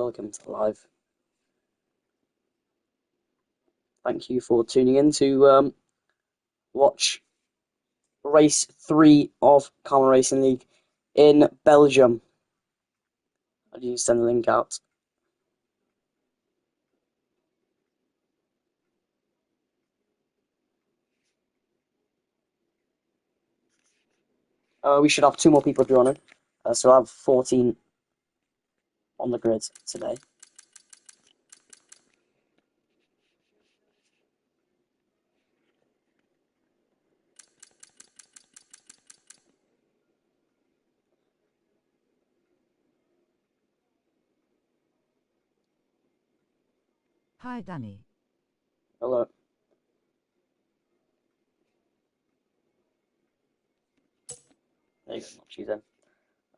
welcome to the live. Thank you for tuning in to watch race 3 of Common Racing League in Belgium. I need to send the link out. We should have 2 more people joining, so I have 14 on the grid today. Hi, Danny. Hello. There you go, not you then.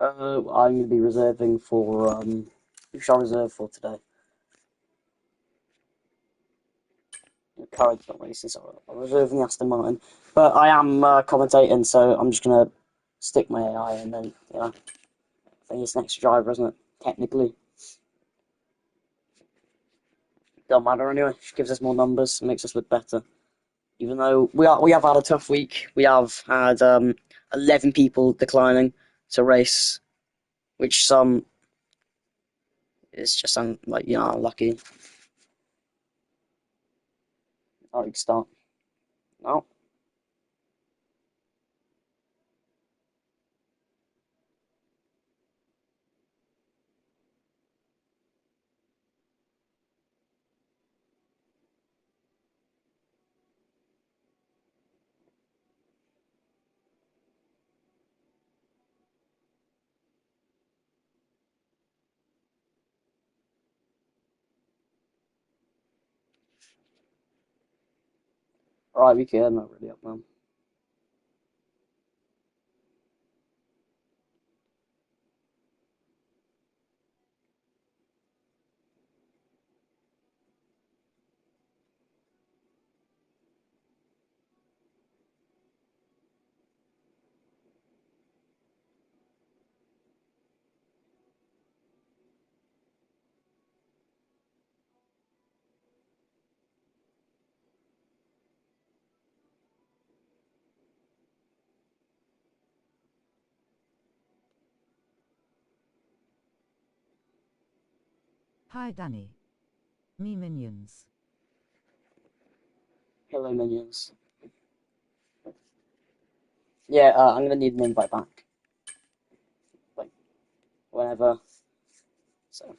I'm going to be reserving for, who shall I reserve for today? Carriage not racing, so I'm reserving the Aston Martin. But I am commentating, so I'm just going to stick my AI and then, I think it's next driver, isn't it? Technically. Don't matter anyway, it gives us more numbers, makes us look better. Even though we have had a tough week, we have had 11 people declining to race, which some is just unlucky. Alright, start. No. Alright, we can, not really up, man. Hi, Danny. Me minions. Hello, minions. Yeah, I'm gonna need an invite back. Like, whenever. So.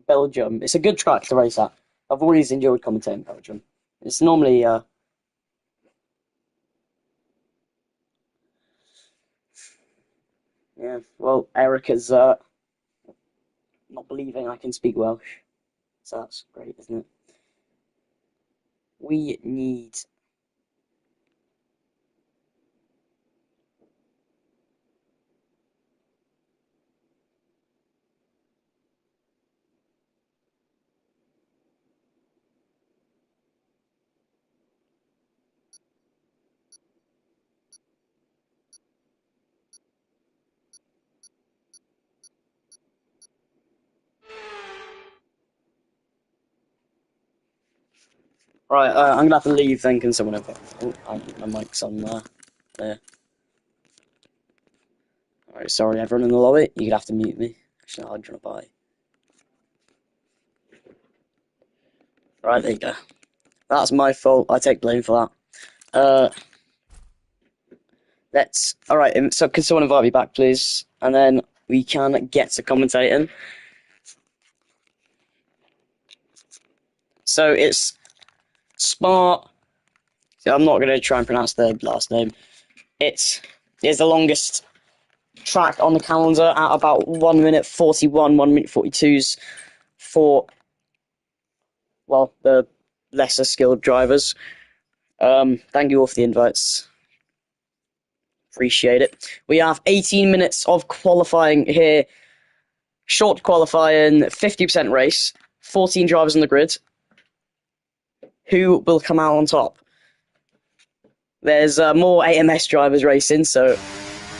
Belgium. It's a good track to race at. I've always enjoyed commentating Belgium. It's normally yeah. Well, Erica's not believing I can speak Welsh, so that's great, isn't it? We need. Right, I'm gonna have to leave then. Can someone have? Oh, my mic's on there. Alright, sorry everyone in the lobby. You'd have to mute me. Actually, I'll drop by. Right, there you go. That's my fault. I take blame for that. Alright, so could someone invite me back, please? And then we can get to commentating. So it's Smart. I'm not going to try and pronounce the last name. It's the longest track on the calendar at about 1 minute 41, 1 minute 42s for, well, the lesser skilled drivers. Thank you all for the invites. Appreciate it. We have 18 minutes of qualifying here. Short qualifying, 50% race, 14 drivers on the grid. Who will come out on top? There's more AMS drivers racing, so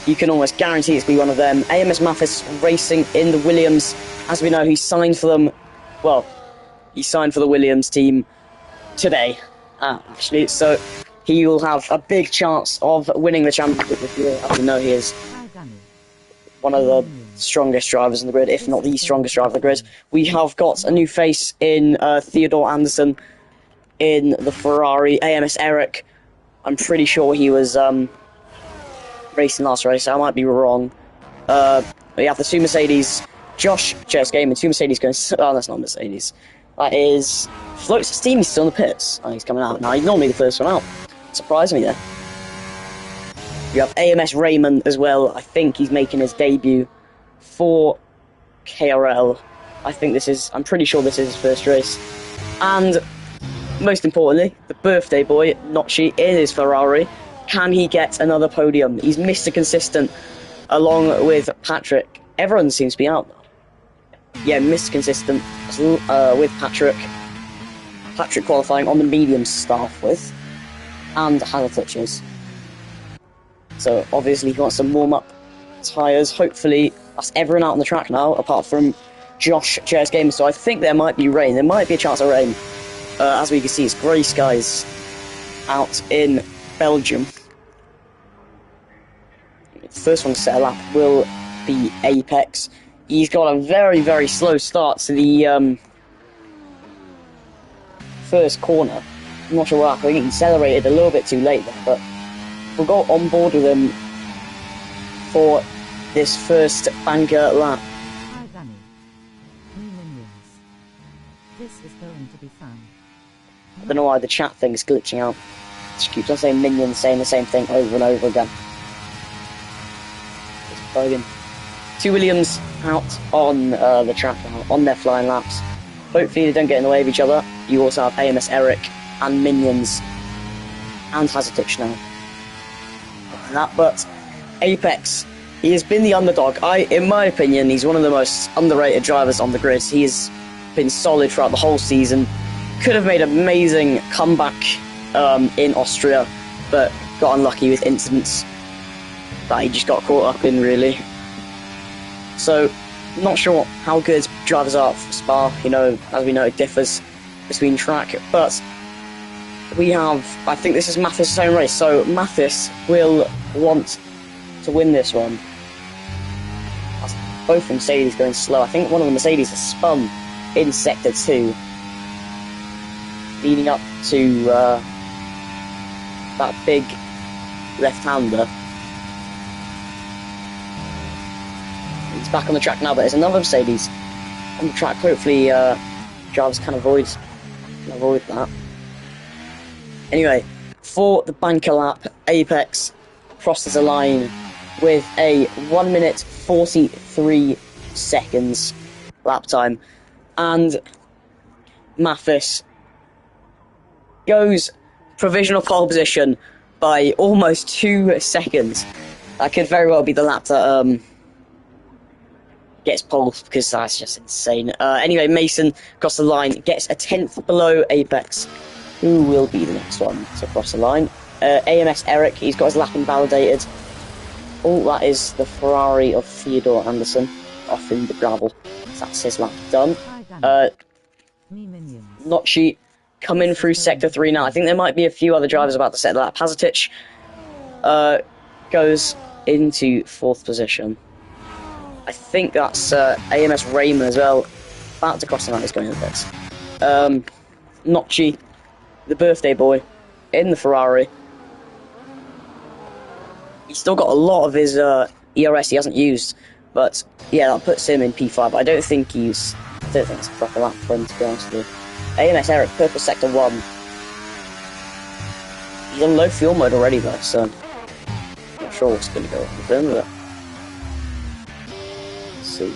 you can almost guarantee it's be one of them. AMS Mathis racing in the Williams. As we know, he signed for them. Well, he signed for the Williams team today, actually. So he will have a big chance of winning the championship this year. As we know, he is one of the strongest drivers in the grid, if not the strongest driver in the grid. We have got a new face in Theodore Anderson in the Ferrari. AMS Eric, I'm pretty sure he was racing last race. I might be wrong. We have the two Mercedes. Josh Chess Game and two Mercedes going. Oh, that's not Mercedes. That is Floats Steam. He's still in the pits. Oh, he's coming out now. He's normally the first one out. Surprised me there. You have AMS Raymond as well. I think he's making his debut for KRL. I'm pretty sure this is his first race. And most importantly, the birthday boy, Notchi, in his Ferrari. Can he get another podium? He's Mr. Consistent along with Patrick. Everyone seems to be out now. Yeah, Mr. Consistent with Patrick. Patrick qualifying on the mediums to start off with. And Hannah touches. So obviously he wants some warm-up tyres. Hopefully that's everyone out on the track now, apart from Josh Chairs Game. So I think there might be rain. There might be a chance of rain. As we can see, it's grey skies out in Belgium. The first one to set a lap will be Apex. He's got a very, very slow start to the first corner. I'm not sure what happened. He accelerated a little bit too late there, but we'll go on board with him for this first banker lap. Hi, Danny. Me minions. This is going to be fun. I don't know why the chat thing is glitching out. It just keeps on saying minions, saying the same thing over and over again. It's bugging. Two Williams out on the track now, on their flying laps. Hopefully they don't get in the way of each other. You also have AMS Eric and Minions and Hazarditch now. But Apex, he has been the underdog. In my opinion, he's one of the most underrated drivers on the grid. He has been solid throughout the whole season. Could have made an amazing comeback in Austria, but got unlucky with incidents that he just got caught up in, really. So, not sure how good drivers are for Spa. You know, as we know, it differs between track, but we have, I think this is Mathis' own race, so Mathis will want to win this one. That's both Mercedes going slow. I think one of the Mercedes has spun in Sector 2, leading up to that big left-hander. He's back on the track now, but there's another Mercedes on the track. Hopefully drivers can avoid that. Anyway, for the banker lap, Apex crosses the line with a 1 minute 43 seconds lap time, and Mathis goes provisional pole position by almost 2 seconds. That could very well be the lap that gets pole, because that's just insane. Anyway, Mason across the line gets a 10th below Apex. Who will be the next one to cross the line? AMS Eric, he's got his lap invalidated. Oh, that is the Ferrari of Theodore Anderson off in the gravel. That's his lap done. Notchi coming through Sector 3 now. I think there might be a few other drivers about to set the lap. Hazarditch goes into 4th position. I think that's AMS Raymond as well. About to cross the line, he's going in the pits. Notchi, the birthday boy, in the Ferrari. He's still got a lot of his ERS he hasn't used, but yeah, that puts him in P5. I don't think it's a proper lap for him, to be honest with you. AMS Eric, purple Sector 1. He's on low fuel mode already though, so not sure what's going to go with him, but see.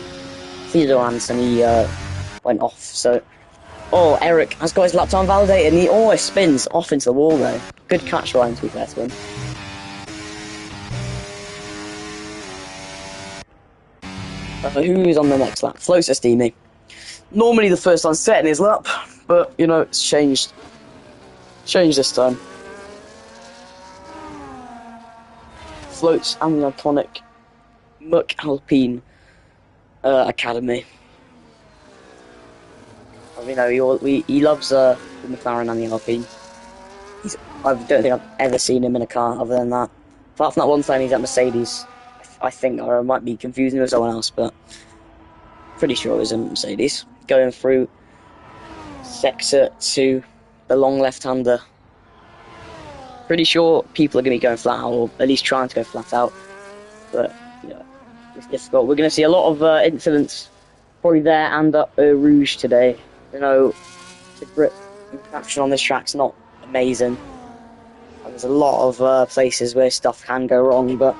Theodore Anderson, he went off, so... Oh, Eric has got his lap time validated, and he always spins off into the wall, though. Good catch, Ryan, to be fair to him. Who's on the next lap? Floats are steamy. Normally the first one set in his lap, but, you know, it's changed. Changed this time. Floats and the iconic Muck Alpine Academy. You know, he loves the McLaren and the Alpine. I don't think I've ever seen him in a car other than that. Apart from that one time he's at Mercedes, I think, or I might be confusing with someone else, but pretty sure it was a Mercedes. Going through sector 2, the long left-hander. Pretty sure people are going to be going flat out, or at least trying to go flat out. But, you know, it's difficult. We're going to see a lot of incidents probably there and at Rouge today. You know, the grip and traction on this track's not amazing. And there's a lot of places where stuff can go wrong, but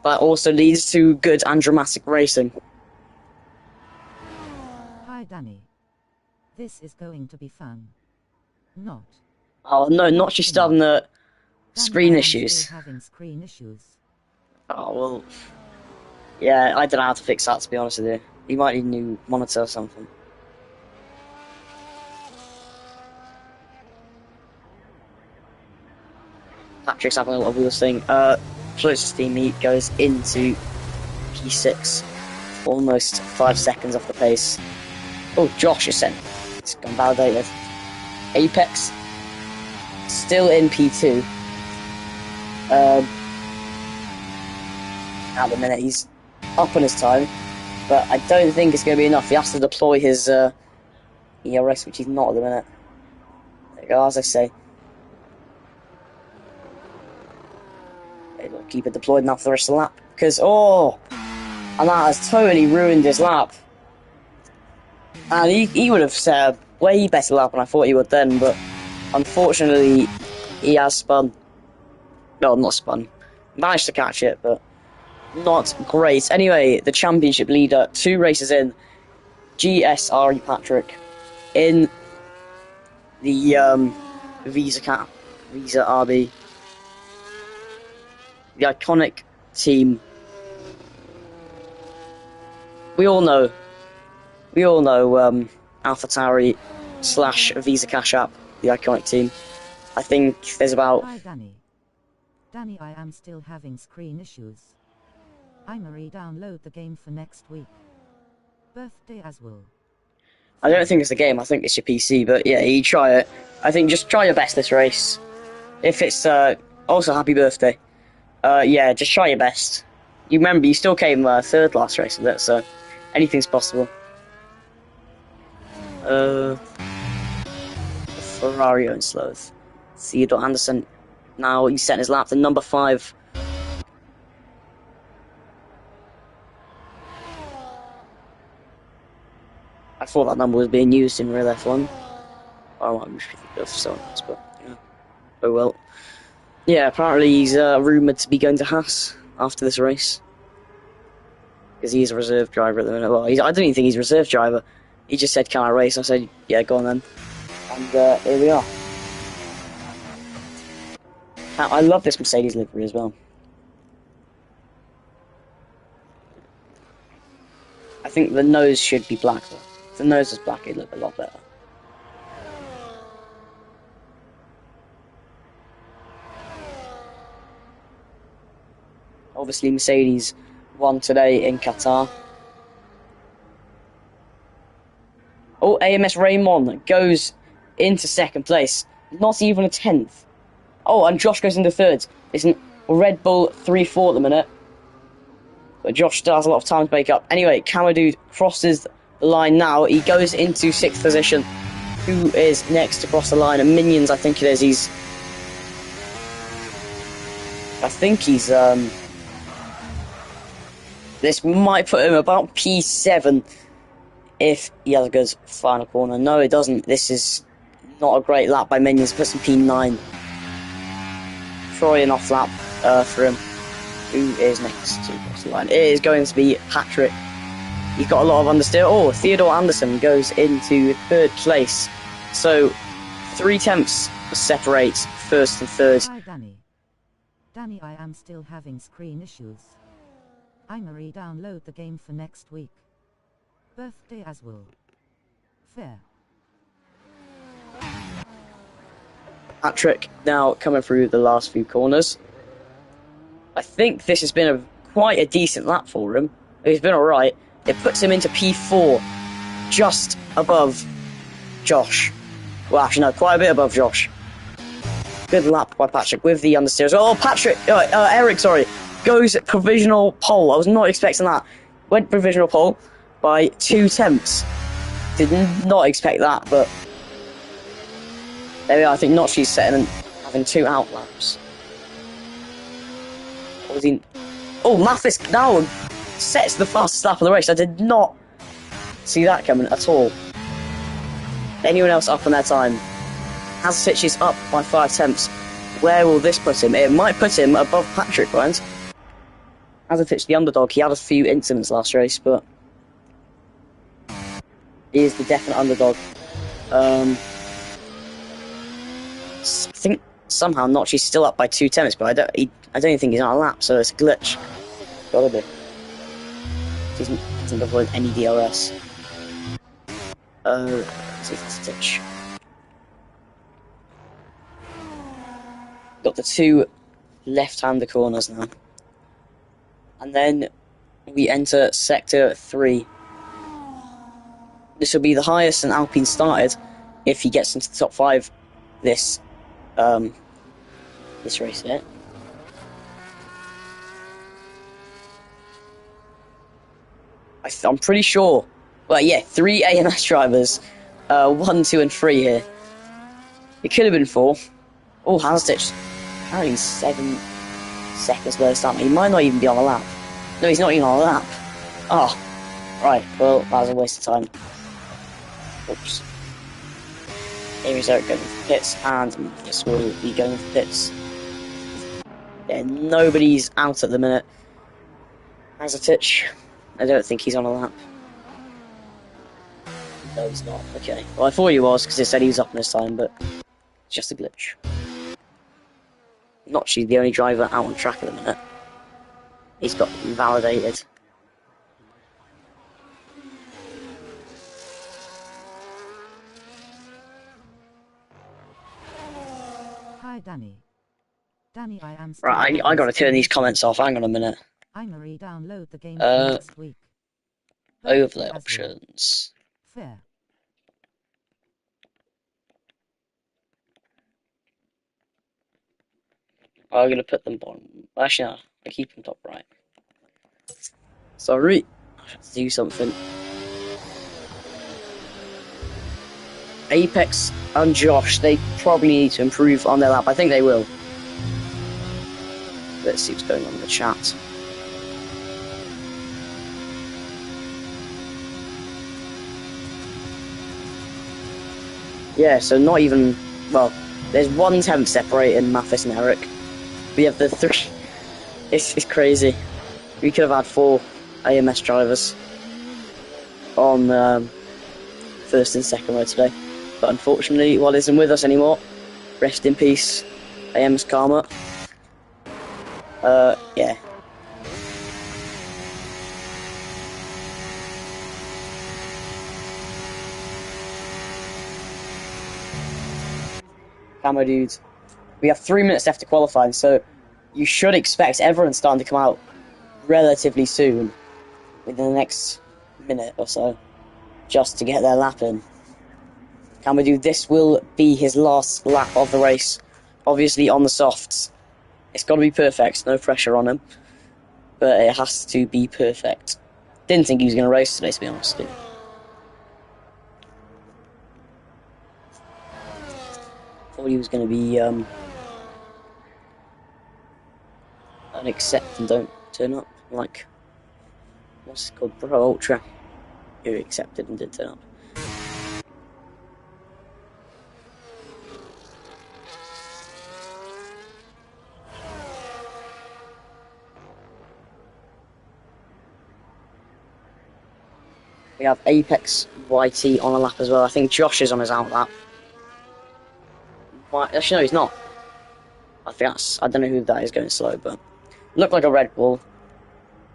that also leads to good and dramatic racing. Hi, Danny. This is going to be fun. Not. Oh no, not just on the screen Danny, issues. still having screen issues. Oh well. Yeah, I don't know how to fix that, to be honest with you. You might need a new monitor or something. Patrick's having a lot of wheels thing. Closest team meet goes into P6. Almost 5 seconds off the pace. Oh, Josh is sent. It's gone validated. Apex. Still in P2. At the minute, he's up on his time. But I don't think it's going to be enough. He has to deploy his ERS, which he's not at the minute. There you go, as I say. He'll keep it deployed now for the rest of the lap. Because, oh! And that has totally ruined his lap. And he would have set a way better lap than I thought he would then, but unfortunately, he has spun. No, not spun. Managed to catch it, but not great. Anyway, the championship leader, 2 races in, GSRE Patrick, in the Visa RB. The iconic team. We all know AlphaTauri / Visa Cash App, the iconic team. I think there's about... Hi, Danny. Danny, I am still having screen issues. I'ma re-download the game for next week. Birthday as well. I don't think it's the game, I think it's your PC, but yeah, you try it. I think just try your best this race. If it's... also, happy birthday. Yeah, just try your best. You remember, you still came third last race with it, so anything's possible. Ferrari and Sloth. Theodore Anderson. Now he's setting his lap to number 5. I thought that number was being used in real F1. Oh, I wish we could go for someone else, but yeah. Oh well. Yeah, apparently he's rumoured to be going to Haas after this race. Because he's a reserve driver at the minute. Well, I don't even think he's a reserve driver. He just said, can I race? I said, yeah, go on then. And here we are. I love this Mercedes livery as well. I think the nose should be black though. If the nose was black, it'd look a lot better. Obviously, Mercedes won today in Qatar. Oh, AMS Raymond goes into second place. Not even a 10th. Oh, and Josh goes into third. It's a Red Bull 3-4 at the minute. But Josh still has a lot of time to make up. Anyway, Camadude crosses the line now. He goes into 6th position. Who is next to cross the line? And Minions, I think it is. I think he's... This might put him about P7 if he has a good final corner. No, it doesn't. This is not a great lap by Minions. Puts him P9. Troy an off lap for him. Who is next to cross the line? It is going to be Patrick He's got a lot of understeer. Oh, Theodore Anderson goes into third place. So 3 tenths separate first and third. Hi, Danny. Danny, I am still having screen issues. I'm re-download the game for next week. Birthday as well. Fair. Patrick now coming through the last few corners. I think this has been quite a decent lap for him. He's been alright. It puts him into P4, just above Josh. Well, actually, no, quite a bit above Josh. Good lap by Patrick with the understeer. Oh, Eric, sorry, goes provisional pole. I was not expecting that. Went provisional pole by 2 tenths. Did not expect that, but there we are. I think Notchy's setting and having 2 out laps. What was he? Oh, Mathis now sets the fastest lap of the race. I did not see that coming at all. Anyone else up on their time? Hazard is up by 5 tenths. Where will this put him? It might put him above Patrick, right? Hazard the underdog. He had a few incidents last race, but he is the definite underdog. I think somehow Notchy's still up by 2 tenths, but I don't even think he's on a lap, so it's a glitch. Gotta be. He doesn't avoid any DRS. Stitch. Got the 2 left-hander corners now. And then we enter Sector 3. This will be the highest an Alpine started if he gets into the top 5 this race here. I'm pretty sure. Well, yeah, 3 AMS drivers. 1, 2, and 3 here. It could have been 4. Oh, Hanstitch. Apparently 7 seconds better start. He might not even be on a lap. No, he's not even on a lap. Oh, right. Well, that was a waste of time. Oops. Here is Eric going for pits, and this will be going for pits. Yeah, nobody's out at the minute. Hazatich. I don't think he's on a lap. No, he's not. Okay. Well, I thought he was, because it said he was up in his time, but it's just a glitch. Not actually the only driver out on track at the minute. He's got validated. Hi, Danny. Danny, I am still Right, I gotta turn these comments off. Hang on a minute. I'm re-download the game for next week. Overlay options. Fair. I'm gonna put them bottom. Actually, no, I keep them top right. Sorry, I have to do something. Apex and Josh, they probably need to improve on their lap. I think they will. Let's see what's going on in the chat. Yeah, so not even, well, there's 1 tenth separating Mathis and Eric. We have the 3. It's crazy. We could have had 4 AMS drivers on first and second row today. But unfortunately, Wall isn't with us anymore. Rest in peace, AMS Karma. Yeah. Camo dudes. We have 3 minutes left to qualify, so you should expect everyone starting to come out relatively soon, within the next minute or so, just to get their lap in. Camo dude, this will be his last lap of the race. Obviously on the softs. It's got to be perfect, no pressure on him. But it has to be perfect. Didn't think he was going to race today, to be honest with you. Thought he was going to be an accept and don't turn up, like, what's it called, Pro Ultra, who accepted and did turn up. We have Apex YT on a lap as well. I think Josh is on his out lap. Actually, no, he's not. I don't know who that is going slow, but looked like a Red Bull.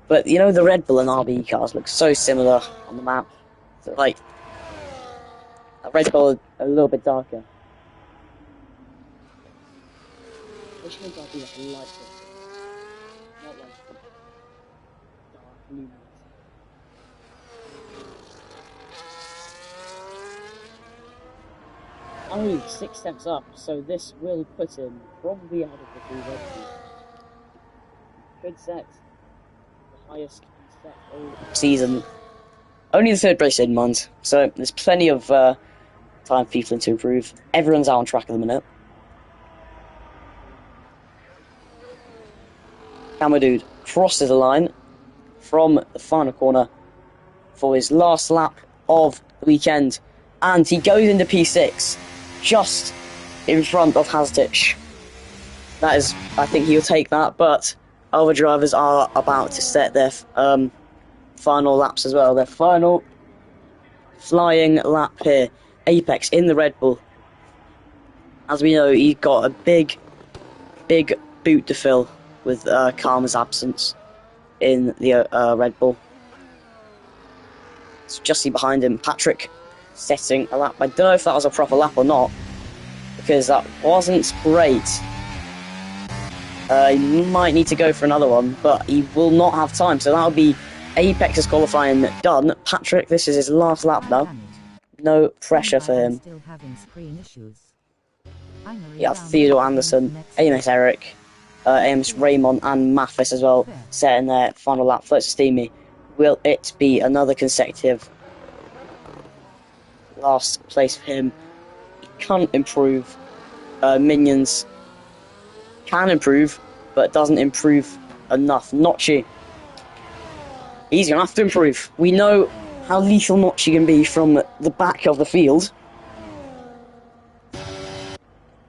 But you know, the Red Bull and RB cars look so similar on the map. So, like, a Red Bull a little bit darker. Which means I'll be like a light purple, not like dark luminous. Only 6 steps up, so this will put him probably out of the 3 Red Bulls. Could set the highest set all season. Only the 3rd place in, mind. So there's plenty of time for people to improve. Everyone's out on track at the minute. Dude crosses the line from the final corner for his last lap of the weekend, and he goes into P6 just in front of Hasditch. That is, I think he'll take that, but other drivers are about to set their final laps as well. Their final flying lap here. Apex in the Red Bull. As we know, he got a big boot to fill with Karma's absence in the Red Bull. So just see behind him, Patrick setting a lap. I don't know if that was a proper lap or not, because that wasn't great. He might need to go for another one, but he will not have time, so that'll be Apex's qualifying done. Patrick, this is his last lap now. No pressure for him. Still having screen issues. You have Theodore Anderson, AMS Eric, AMS Raymond, and Mathis as well, setting their final lap. Floats Steamy. Will it be another consecutive last place for him? He can't improve. Minions can improve, but doesn't improve enough. Notchy, he's going to have to improve. We know how lethal Notchy can be from the back of the field.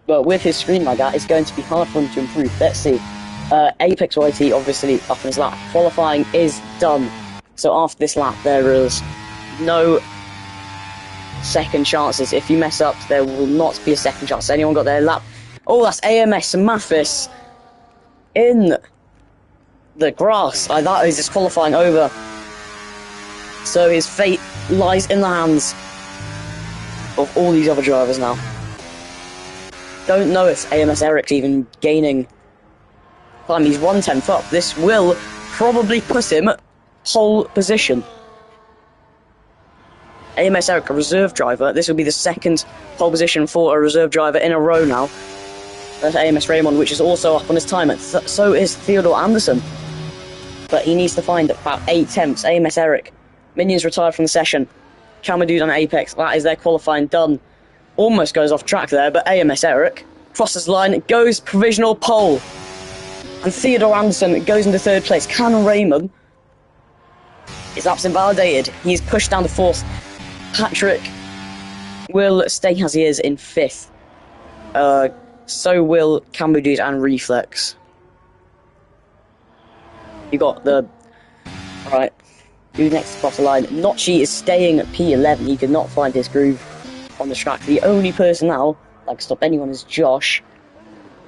But with his screen like that, it's going to be hard for him to improve. Let's see. Apex YT, obviously, up in his lap. Qualifying is done. So after this lap, there is no second chances. If you mess up, there will not be a second chance. Anyone got their lap? Oh, that's AMS Mathis in the grass. That is disqualifying over. So his fate lies in the hands of all these other drivers now. Don't know if AMS Eric's even gaining time. He's 1/10 up. This will probably put him pole position. AMS Eric, a reserve driver. This will be the 2nd pole position for a reserve driver in a row now. That's AMS Raymond, which is also up on his time. So is Theodore Anderson. But he needs to find about 8 tenths. AMS Eric. Minions retired from the session. Dude on Apex. That is their qualifying done. Almost goes off track there, but AMS Eric crosses the line, goes provisional pole. And Theodore Anderson goes into 3rd place. Can Raymond is laps invalidated. He's pushed down to 4th. Patrick will stay as he is in 5th. So will Dude and Reflex. You got the... Alright. Who's next across the line? Notchy is staying at P11. He could not find his groove on the track. The only person now that can stop anyone is Josh.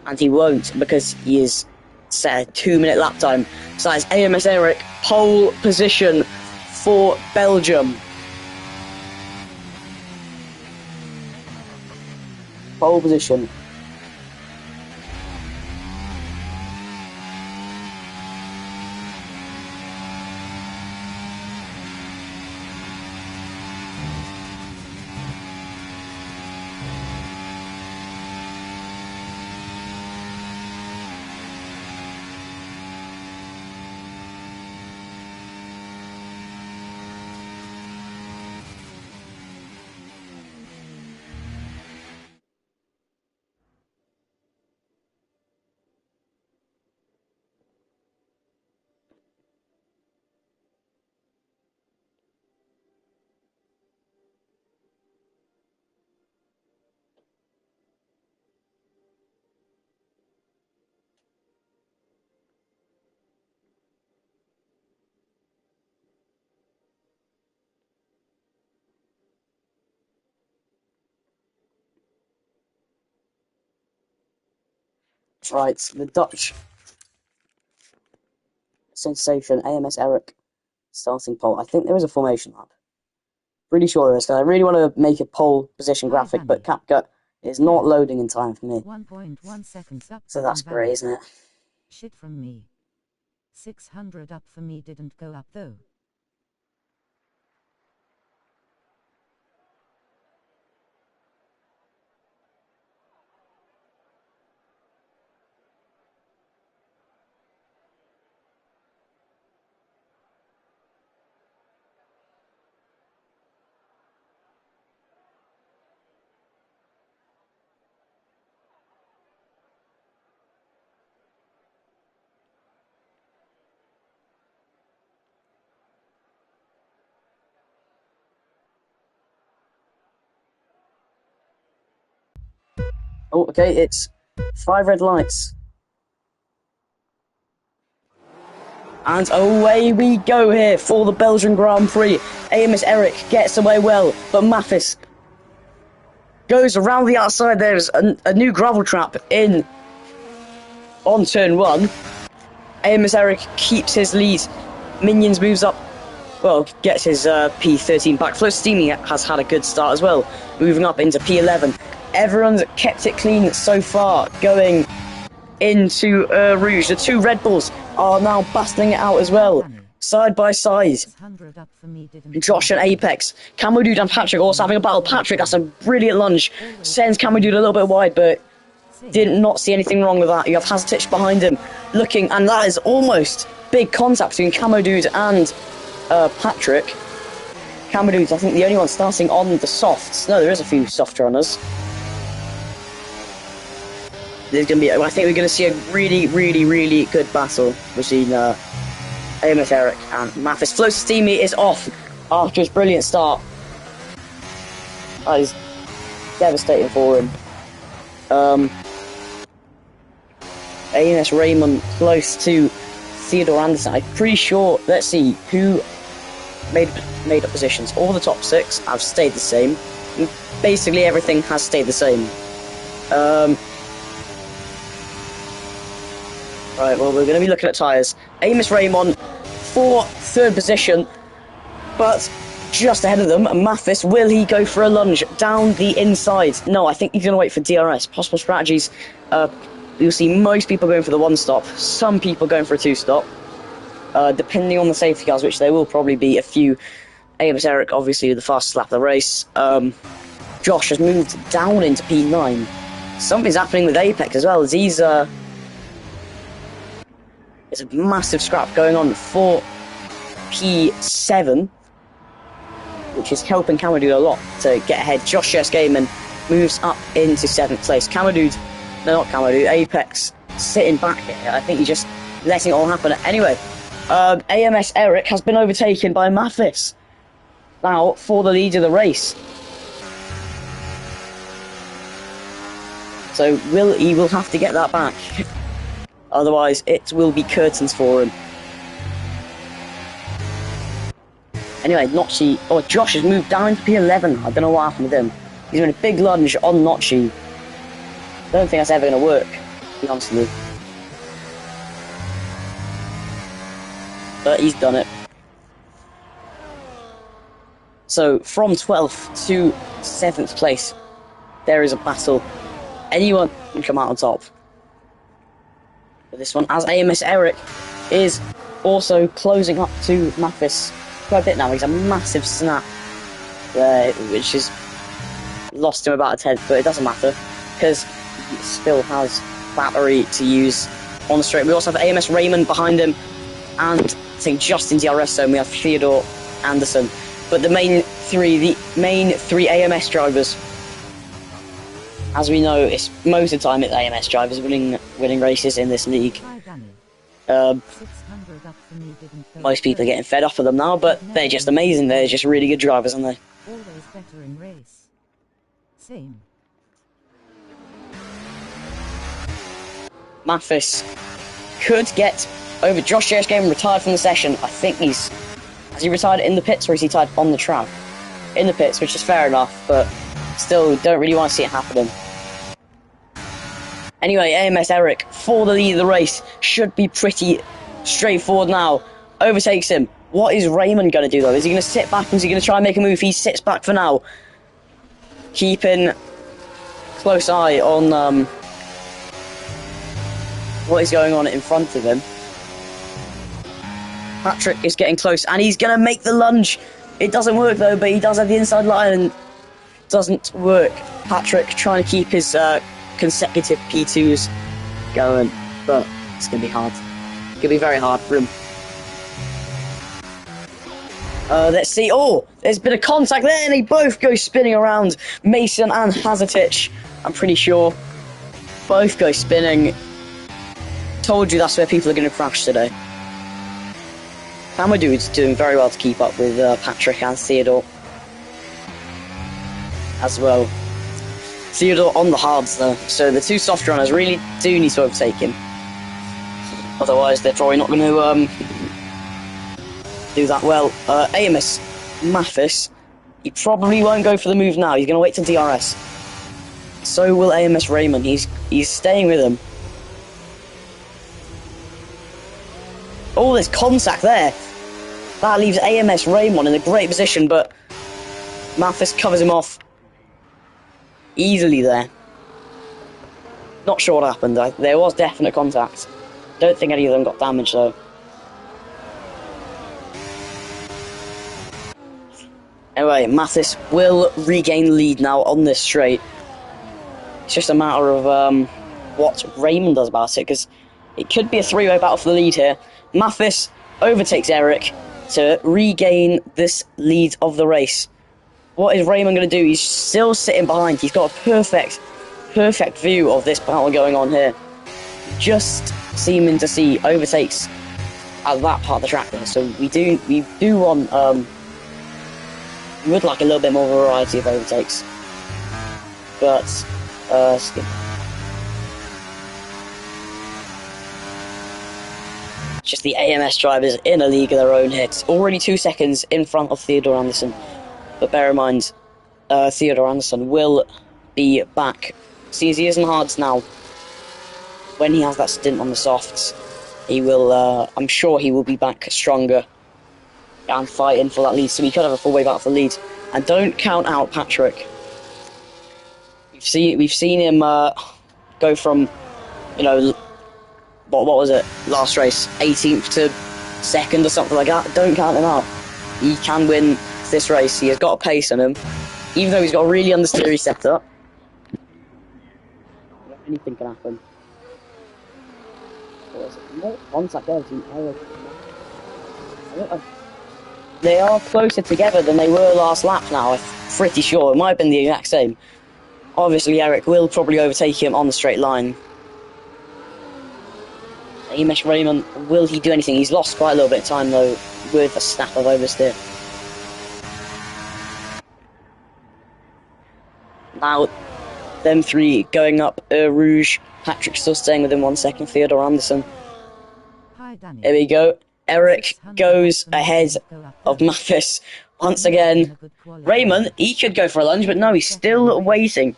And he won't, because he is set a 2-minute lap time. So that is AMS Eric, pole position for Belgium. Pole position. Right, the Dutch sensation, AMS Eric, starting pole. I think there is a formation map. Pretty sure there is, because I really want to make a pole position Hi, graphic, but Danny. CapCut is not loading in time for me. 1.1 seconds up. So that's great, isn't it? Shit from me. 600 up for me didn't go up though. Oh, okay, it's 5 red lights. And away we go here for the Belgian Grand Prix. AMS Eric gets away well, but Mathis goes around the outside. There's a new gravel trap in on turn 1. AMS Eric keeps his lead. Minions moves up, well, gets his P13 back. Flow Steamy has had a good start as well, moving up into P11. Everyone's kept it clean so far, going into Rouge. The 2 Red Bulls are now battling it out as well, side by side. Josh and Apex. Camo Dude and Patrick also having a battle. Patrick, that's a brilliant lunge. Sends Camo Dude a little bit wide, but did not see anything wrong with that. You have Haztich behind him, looking, and that is almost big contact between Camo Dude and Patrick. Camo Dude's, I think, the only one starting on the softs. No, there is a few soft runners. There's gonna be, I think we're gonna see a really, really, really good battle between AMS Eric and Mathis. Flow Steamy is off after his brilliant start. That is devastating for him. AMS Raymond close to Theodore Anderson. I'm pretty sure, let's see, who made up positions. All the top 6 have stayed the same. Basically everything has stayed the same. Right, well, we're going to be looking at tyres. AMS Raymond for 3rd position, but just ahead of them, Mathis, will he go for a lunge down the inside? No, I think he's going to wait for DRS. Possible strategies, you'll see most people going for the 1-stop, some people going for a 2-stop, depending on the safety cars, which there will probably be a few. AMS Eric, obviously, the fastest lap of the race. Josh has moved down into P9. Something's happening with Apex as well, as he's... There's a massive scrap going on for P7, which is helping Camo Dude a lot to get ahead. Josh Gaming moves up into 7th place. Camo Dude, no, not Camo Dude, Apex sitting back here. I think he's just letting it all happen. Anyway, AMS Eric has been overtaken by Mathis now for the lead of the race. So he will have to get that back. Otherwise, it will be curtains for him. Anyway, Notchi, Josh has moved down into P11. I don't know what happened with him. He's doing a big lunge on Notchi. I don't think that's ever going to work, to be honest with you. But he's done it. So, from 12th to 7th place, there is a battle. Anyone can come out on top. This one, as AMS Eric is also closing up to Mathis quite a bit now. He's a massive snap there, which has lost him about a tenth, but it doesn't matter because he still has battery to use on the straight. We also have AMS Raymond behind him, and I think just in DRS zone we have Theodore Anderson. But the main three AMS drivers, as we know, it's most of the time it's AMS drivers winning races in this league. Most people are getting fed up of them now, but they're just amazing. They're just really good drivers, aren't they? Always better in race. Same. Mathis could get over. Josh Game retired from the session. I think has he retired in the pits or is he retired on the track? In the pits, which is fair enough, but still don't really want to see it happening. Anyway, AMS Eric for the lead of the race. Should be pretty straightforward now. Overtakes him. What is Raymond going to do, though? Is he going to sit back? Is he going to try and make a move? He sits back for now. Keeping close eye on what is going on in front of him. Patrick is getting close, and he's going to make the lunge. It doesn't work, though, but he does have the inside line, and doesn't work. Patrick trying to keep his consecutive P2s going, but it's going to be hard. It's going to be very hard for him. Let's see. Oh, there's been a contact there, and they both go spinning around. Mason and Hazatich, I'm pretty sure, both go spinning. Told you that's where people are going to crash today. Hamadou's doing very well to keep up with Patrick and Theodore as well. Theodore on the hards though, so the two soft runners really do need to overtake him. Otherwise, they're probably not going to do that well. AMS Mathis, he probably won't go for the move now. He's going to wait till DRS. So will AMS Raymond. He's staying with him. Oh, there's contact there. That leaves AMS Raymond in a great position, but Mathis covers him off easily there. Not sure what happened. There was definite contact. Don't think any of them got damaged though. Anyway, Mathis will regain the lead now on this straight. It's just a matter of what Raymond does about it, because it could be a three-way battle for the lead here. Mathis overtakes Eric to regain this lead of the race. What is Raymond going to do? He's still sitting behind. He's got a perfect view of this battle going on here. Just seeming to see overtakes at that part of the track there. So we do want we would like a little bit more variety of overtakes. But just the AMS drivers in a league of their own here. It's already 2 seconds in front of Theodore Anderson. But bear in mind, Theodore Anderson will be back. See, as he is in hards now, when he has that stint on the softs, he will, I'm sure he will be back stronger and fighting for that lead. So he could have a full-way battle for the lead. And don't count out Patrick. We've seen him go from, you know, what was it, last race, 18th to 2nd or something like that. Don't count him out. He can win this race. He has got a pace on him, even though he's got a really understeery setup. Anything can happen. What contact there between Eric and they are closer together than they were last lap now, I'm pretty sure. It might have been the exact same. Obviously, Eric will probably overtake him on the straight line. AMS Raymond, will he do anything? He's lost quite a little bit of time, though, with a snap of oversteer. Now, them three going up Rouge. Patrick still staying within 1 second. Theodore Anderson. Hi, Danny. Here we go. Eric goes ahead of Mathis once again. Raymond, he could go for a lunge, but no, he's still waiting.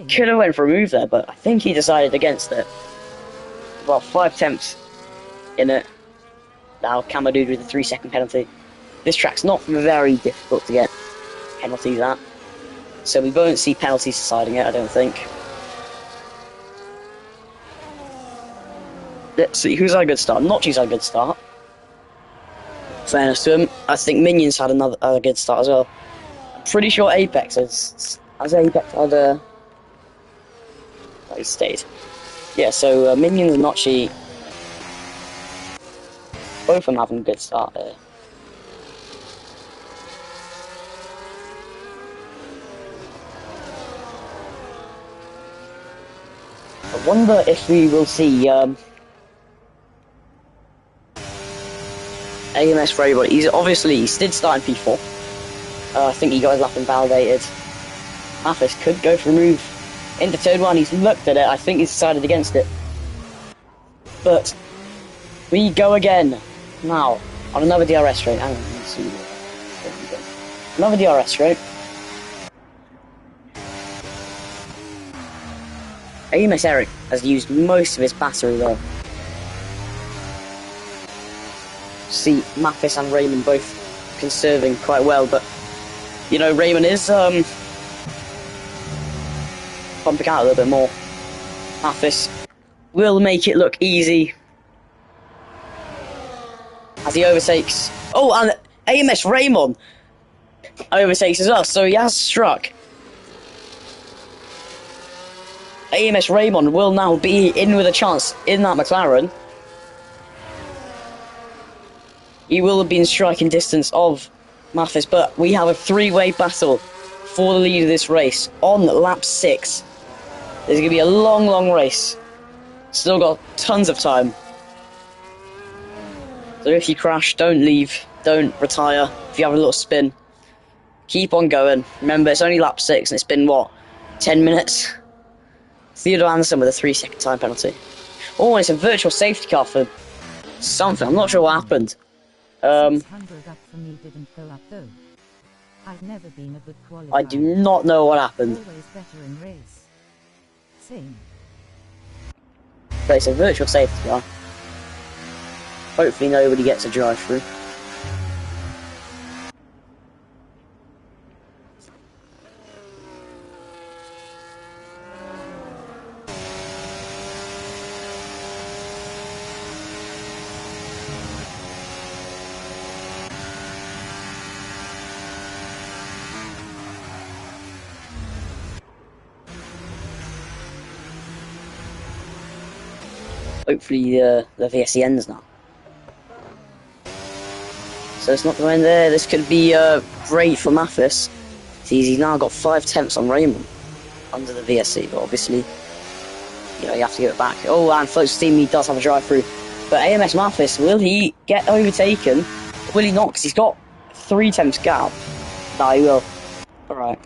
Could have went for a move there, but I think he decided against it. Well, 5 attempts in it. Now, Kamadou with a 3-second penalty. This track's not very difficult to get penalties at, so we won't see penalties deciding it, I don't think. Let's see, who's had a good start? Notchi's had a good start. Fairness to him. I think Minions had a good start as well. I'm pretty sure Apex has Apex had he stayed. Yeah, so Minions and Notchi, both of them having a good start there. I wonder if we will see AMS for everybody. He did start in P4. I think he got his lap invalidated. Mathis could go for a move into turn 1. He's looked at it. I think he's decided against it. But we go again now on another DRS straight. Hang on, let's see. Another DRS straight. AMS Eric has used most of his battery though. See, Mathis and Raymond both conserving quite well, but you know, Raymond is pumping out a little bit more. Mathis will make it look easy as he overtakes. Oh, and AMS Raymond overtakes as well, so he has struck. AMS Raymond will now be in with a chance in that McLaren. He will have been striking distance of Mathis, but we have a three-way battle for the lead of this race on lap 6. There's going to be a long, long race. Still got tons of time. So if you crash, don't leave, don't retire. If you have a little spin, keep on going. Remember, it's only lap 6 and it's been, what, 10 minutes? Theodore Anderson with a 3-second time penalty. Oh, and it's a virtual safety car for something. I'm not sure what happened. 600 up for me didn't go up though. I've never been a good qualifier. I do not know what happened. Always better in race. Same. But it's a virtual safety car. Hopefully nobody gets a drive through. Hopefully the VSE ends now. So it's not going there. This could be great for Mathis. He's now got 5 tenths on Raymond under the VSE, but obviously, you know, you have to give it back. Oh, and Float Steam, he does have a drive through. But AMS Mathis, will he get overtaken? Will he not? Because he's got 3 tenths gap. No, he will. Alright.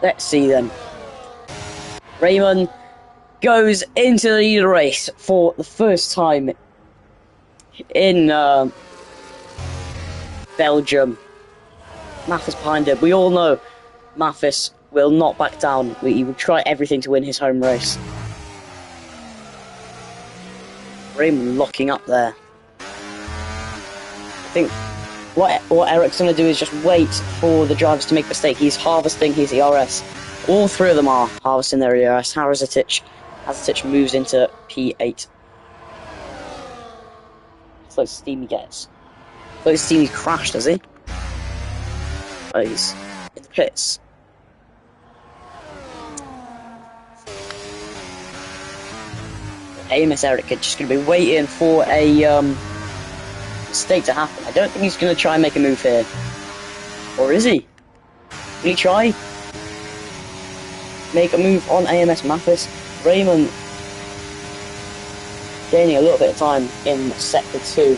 Let's see then. Raymond goes into the lead race for the first time in Belgium. Mathis behind him. We all know Mathis will not back down. He will try everything to win his home race. Raymond locking up there. I think what Eric's going to do is just wait for the drivers to make a mistake. He's harvesting his ERS. All 3 of them are harvesting their ERS. Harazitich moves into P8. So Steamy gets. So Steamy crashed, has he? Oh, he's in the pits. AMS Eric is just going to be waiting for a mistake to happen. I don't think he's going to try and make a move here. Or is he? Will he try? Make a move on AMS Mathis. Raymond gaining a little bit of time in sector 2.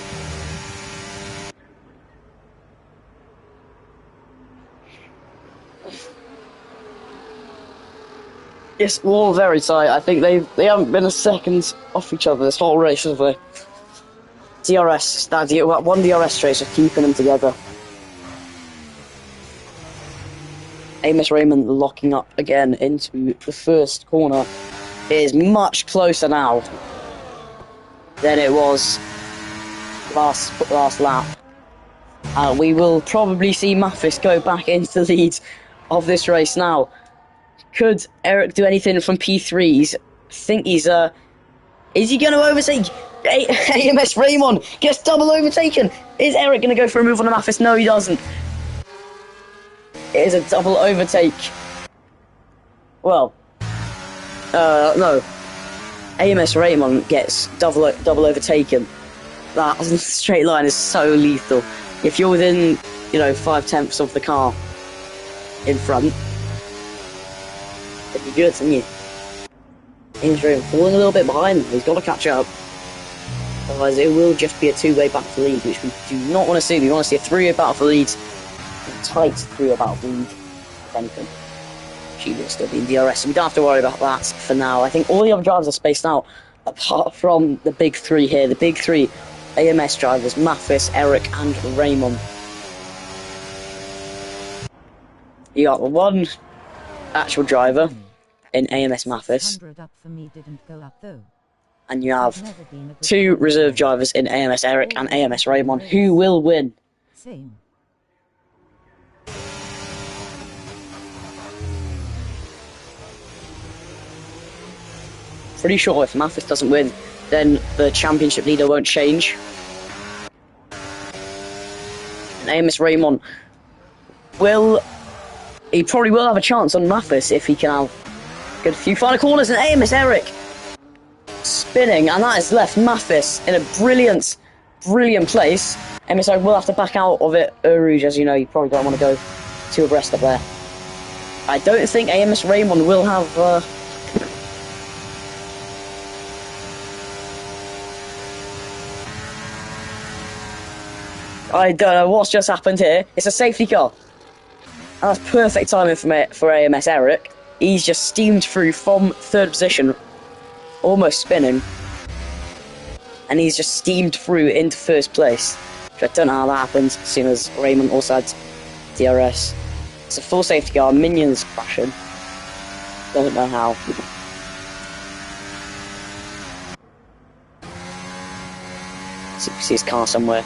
It's all very tight. I think they haven't been a second off each other this whole race, have they? DRS, one DRS trace of keeping them together. Amos Raymond locking up again into the first corner. It is much closer now than it was last lap. We will probably see Mathis go back into the lead of this race now. Could Eric do anything from P3s? I think he's is he going to overtake? AMS Raymond gets double overtaken. Is Eric going to go for a move on the Mathis? No, he doesn't. It is a double overtake. Well, no. AMS Raymond gets double overtaken. That straight line is so lethal. If you're within, 5 tenths of the car in front, it'd be good, wouldn't you? AMS Raymond falling a little bit behind him. He's got to catch up. Otherwise, it will just be a 2-way battle for lead, which we do not want to see. We want to see a 3-way battle for lead. A tight 3-way battle for lead, if anything. She will still be in DRS, so we don't have to worry about that for now. I think all the other drivers are spaced out, apart from the big 3 here. The big 3 AMS drivers, Mathis, Eric, and Raymond. You got the one actual driver Danny, in AMS Mathis, 600 up for me didn't go up though. and you I've have never been a good 2 reserve qualifier. drivers in AMS Eric and Always AMS better in Raymond. race. Who will win? Same. Pretty sure if Mathis doesn't win, then the championship leader won't change. And AMS Raymond will... He probably will have a chance on Mathis if he can have get a few final corners. And AMS Eric spinning, and that has left Mathis in a brilliant place. AMS Eric will have to back out of it. Rouge, as you know, you probably don't want to go too abreast up there. I don't think AMS Raymond will have... I don't know what's just happened here. It's a safety car. That's perfect timing for AMS Eric. He's just steamed through from 3rd position, almost spinning. And he's just steamed through into 1st place. Which I don't know how that happened, seeing as Raymond also had DRS. It's a full safety car, Minions crashing. Don't know how. So you can see his car somewhere.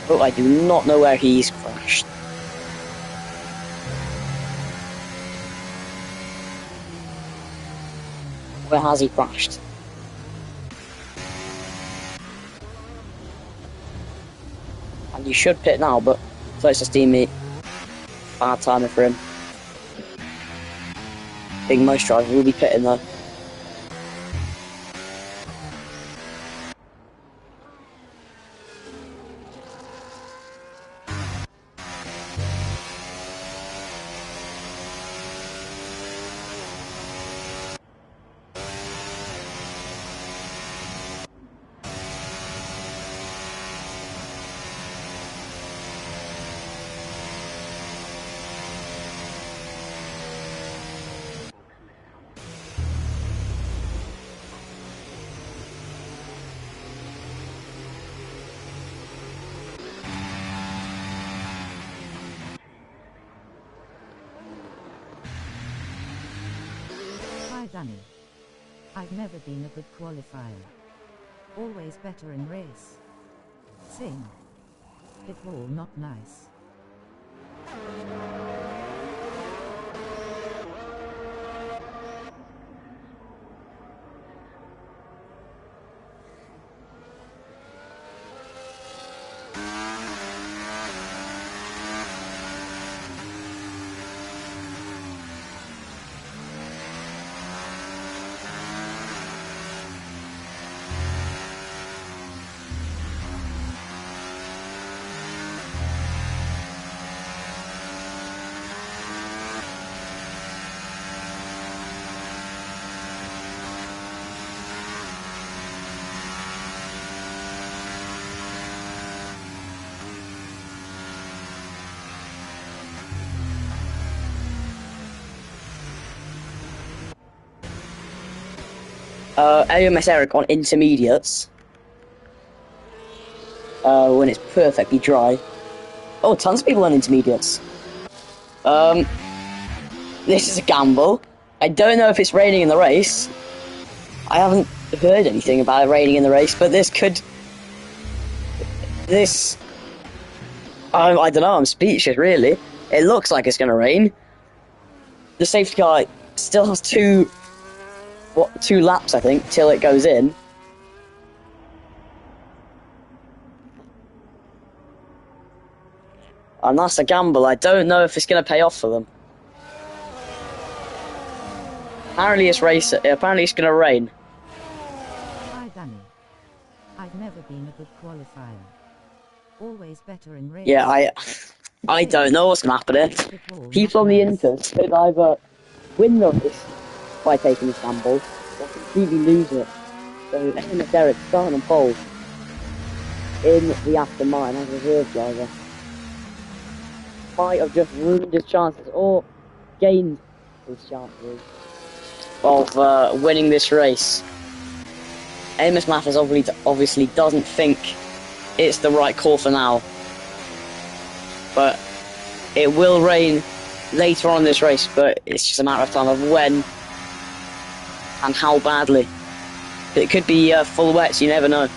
Oh, I do not know where he's crashed. Where has he crashed? And you should pit now, but closest teammate. Bad timing for him. Big Most driver will be pitting though. Hi Danny. I've never been a good qualifier. Always better in race. Same. It all not nice. AMS Eric on intermediates. When it's perfectly dry. Oh, tons of people on intermediates. This is a gamble. I don't know if it's raining in the race. I haven't heard anything about it raining in the race, but this could... This... I don't know, I'm speechless, really. It looks like it's going to rain. The safety car still has two laps, I think, till it goes in. And that's a gamble. I don't know if it's going to pay off for them. Apparently it's going to rain. Hi Danny. I've never been a good qualifier. Always better in race. Yeah, I don't know what's going to happen here. People on the Inters could either win the race by taking this gamble, or completely lose it. So AMS Eric starting on pole in the Aston Martin as a reserve driver might have just ruined his chances or gained his chances of winning this race. Amos Mathis obviously doesn't think it's the right call for now, but it will rain later on in this race, but it's just a matter of time of when and how badly. It could be full wet, so you never know.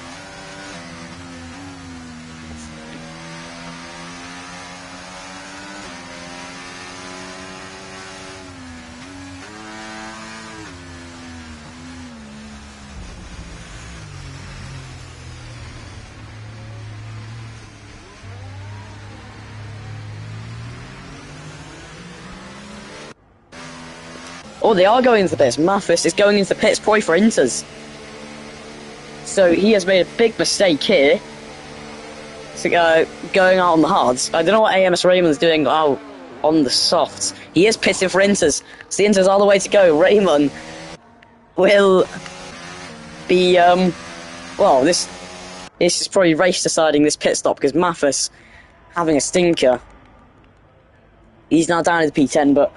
Oh, they are going into the pits. Mathis is going into the pits probably for Inters. So he has made a big mistake here. So, going out on the hards. I don't know what AMS Raymond's doing out on the softs. He is pitting for Inters. So the Inters are the way to go. Raymond will be, well, this is probably race deciding, this pit stop, because Mathis having a stinker. He's now down in the P10, but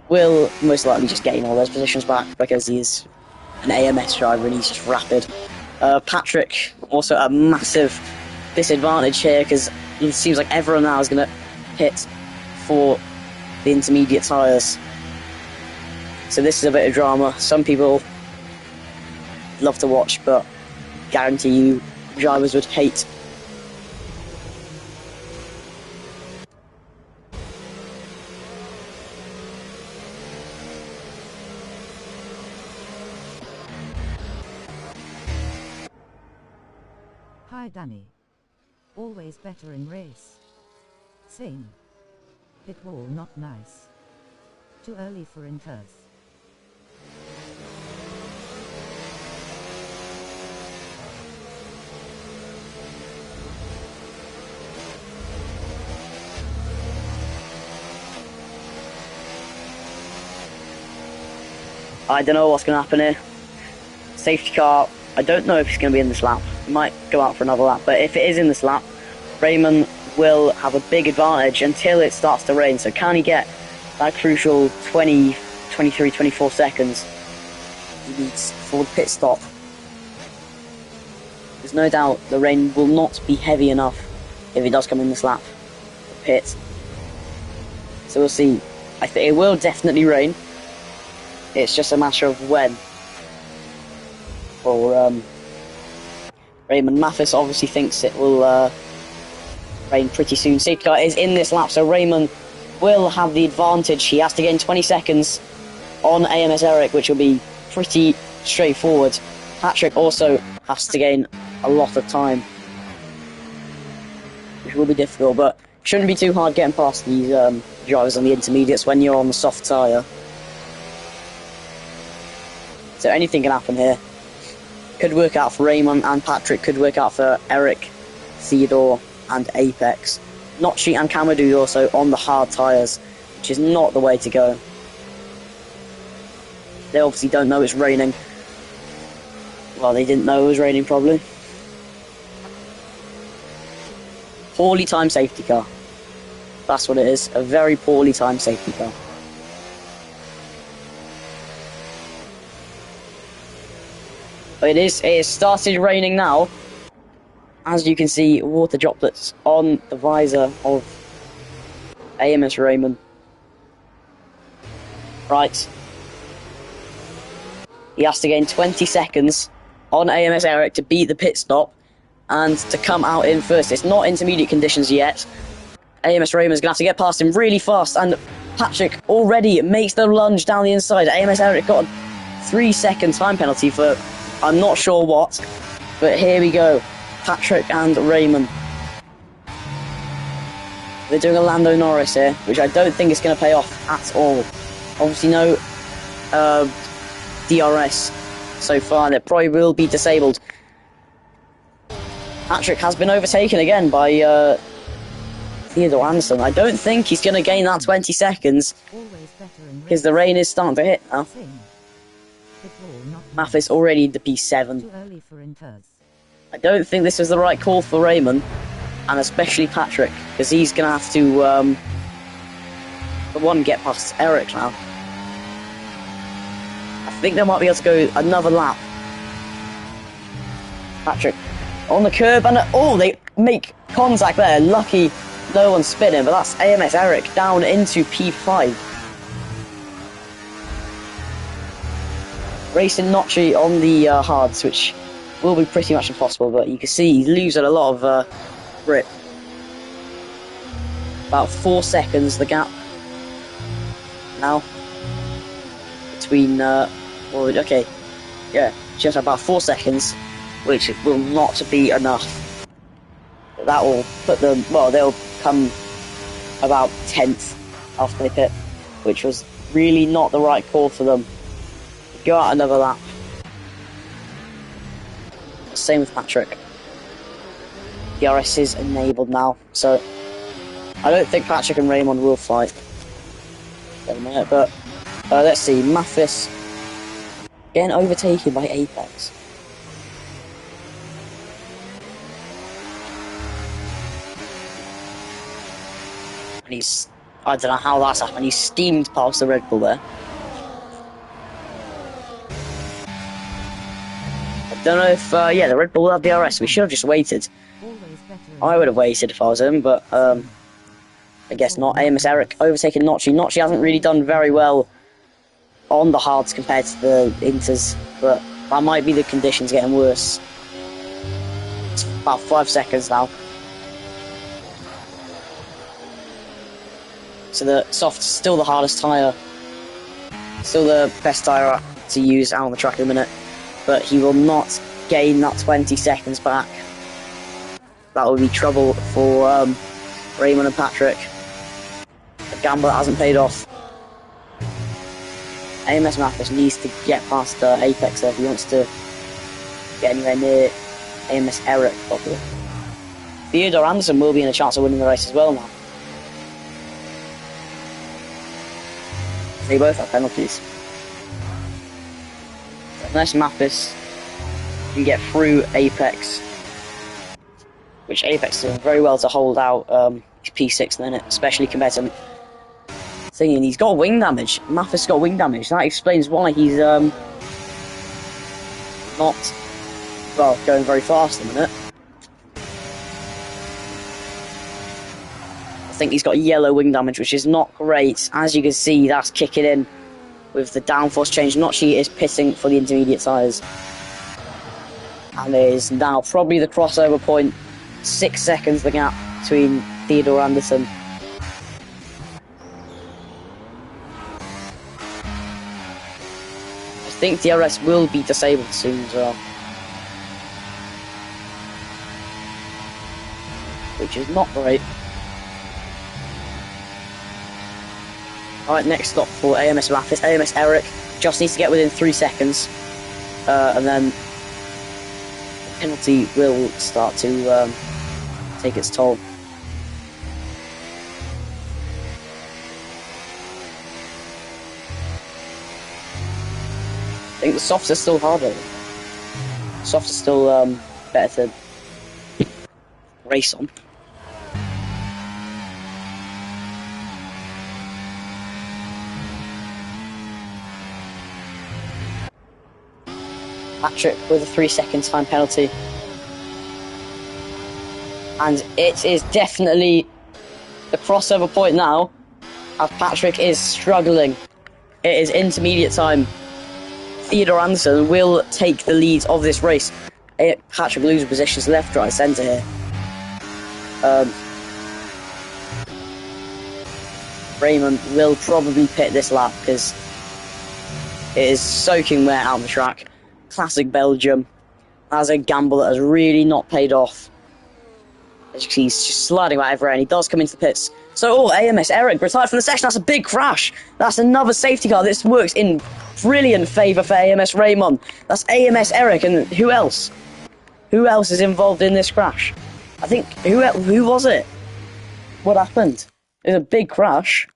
will most likely just gain all those positions back because he's an AMS driver and he's just rapid. Patrick, also a massive disadvantage here because it seems like everyone now is going to hit for the intermediate tyres. So this is a bit of drama. Some people love to watch, but guarantee you drivers would hate. Hi Danny. Always better in race. Same. Pit wall not nice. Too early for Inters. I don't know what's going to happen here. Safety car, I don't know if it's going to be in this lap. It might go out for another lap, but if it is in this lap, Raymond will have a big advantage until it starts to rain. So can he get that crucial 20, 23, 24 seconds he needs for the pit stop? There's no doubt the rain will not be heavy enough if it does come in this lap, the pit. So we'll see. I think it will definitely rain. It's just a matter of when. For Raymond. Mathis obviously thinks it will rain pretty soon. Safety car is in this lap, so Raymond will have the advantage. He has to gain 20 seconds on AMS Eric, which will be pretty straightforward. Patrick also has to gain a lot of time, which will be difficult, but shouldn't be too hard getting past these drivers on the intermediates when you're on the soft tyre. So anything can happen here. Could work out for Raymond and Patrick, could work out for Eric, Theodore and Apex. Notchi and Kamadou also on the hard tyres, which is not the way to go. They obviously don't know it's raining. Well, they didn't know it was raining probably. Poorly timed safety car. That's what it is, a very poorly timed safety car. But it is started raining now. As you can see, water droplets on the visor of AMS Raymond. Right. He has to gain 20 seconds on AMS Eric to beat the pit stop and to come out in first. It's not intermediate conditions yet. AMS Raymond's going to have to get past him really fast, and Patrick already makes the lunge down the inside. AMS Eric got a 3-second time penalty for I'm not sure what, but here we go. Patrick and Raymond. They're doing a Lando Norris here, which I don't think is going to pay off at all. Obviously no DRS so far, and it probably will be disabled. Patrick has been overtaken again by Theodore Anderson. I don't think he's going to gain that 20 seconds because the rain is starting to hit now. Mathis already in the P7. I don't think this is the right call for Raymond, and especially Patrick, because he's going to have to, for one, get past Eric now. I think they might be able to go another lap. Patrick on the curb, and oh, they make contact there. Lucky no one's spinning, but that's AMS Eric down into P5. Racing Notchi on the hards, which will be pretty much impossible, but you can see he's losing a lot of grip. About 4 seconds, the gap now between, okay, yeah, just about 4 seconds, which will not be enough. That will put them, well, they'll come about 10th after they pit, which was really not the right call for them. Go out another lap. Same with Patrick. DRS is enabled now, so I don't think Patrick and Raymond will fight in a minute, but let's see. Mathis getting overtaken by Apex. And he's, I don't know how that's happened, he's steamed past the Red Bull there. I don't know if, yeah, the Red Bull will have DRS, we should have just waited. I would have waited if I was him, but I guess not. AMS Eric overtaking Notchi. Notchi hasn't really done very well on the hards compared to the inters, but that might be the conditions getting worse. It's about 5 seconds now. So the soft's still the hardest tyre. Still the best tyre to use out on the track at the minute, but he will not gain that 20 seconds back. That will be trouble for Raymond and Patrick. A gamble that hasn't paid off. AMS Mathis needs to get past Apex if he wants to get anywhere near AMS Eric properly. Theodore Anderson will be in a chance of winning the race as well now. They both have penalties. Unless Mathis can get through Apex, which Apex is doing very well to hold out his P6 minute, especially compared to thinking he's got wing damage. Mathis got wing damage. That explains why he's not, well, going very fast in a minute. I think he's got yellow wing damage, which is not great. As you can see, that's kicking in with the downforce change. Notchi is pitting for the intermediate tyres. And it is now probably the crossover point. 6 seconds the gap between Theodore Anderson. I think DRS will be disabled soon as well. Which is not great. Alright, next stop for AMS Mathis. AMS Eric just needs to get within 3 seconds. And then the penalty will start to take its toll. I think the softs are still harder. Softs are still better to race on. Patrick with a 3 second time penalty. And it is definitely the crossover point now, as Patrick is struggling. It is intermediate time. Theodore Anderson will take the lead of this race. Patrick losing positions left, right, centre here. Raymond will probably pit this lap because it is soaking wet out on the track. Classic Belgium. That's a gamble that has really not paid off. He's just sliding right everywhere, and he does come into the pits. So, AMS Eric retired from the session. That's a big crash. That's another safety car. This works in brilliant favour for AMS Raymond. That's AMS Eric, and who else? Who else is involved in this crash? I think, who was it? What happened? It was a big crash.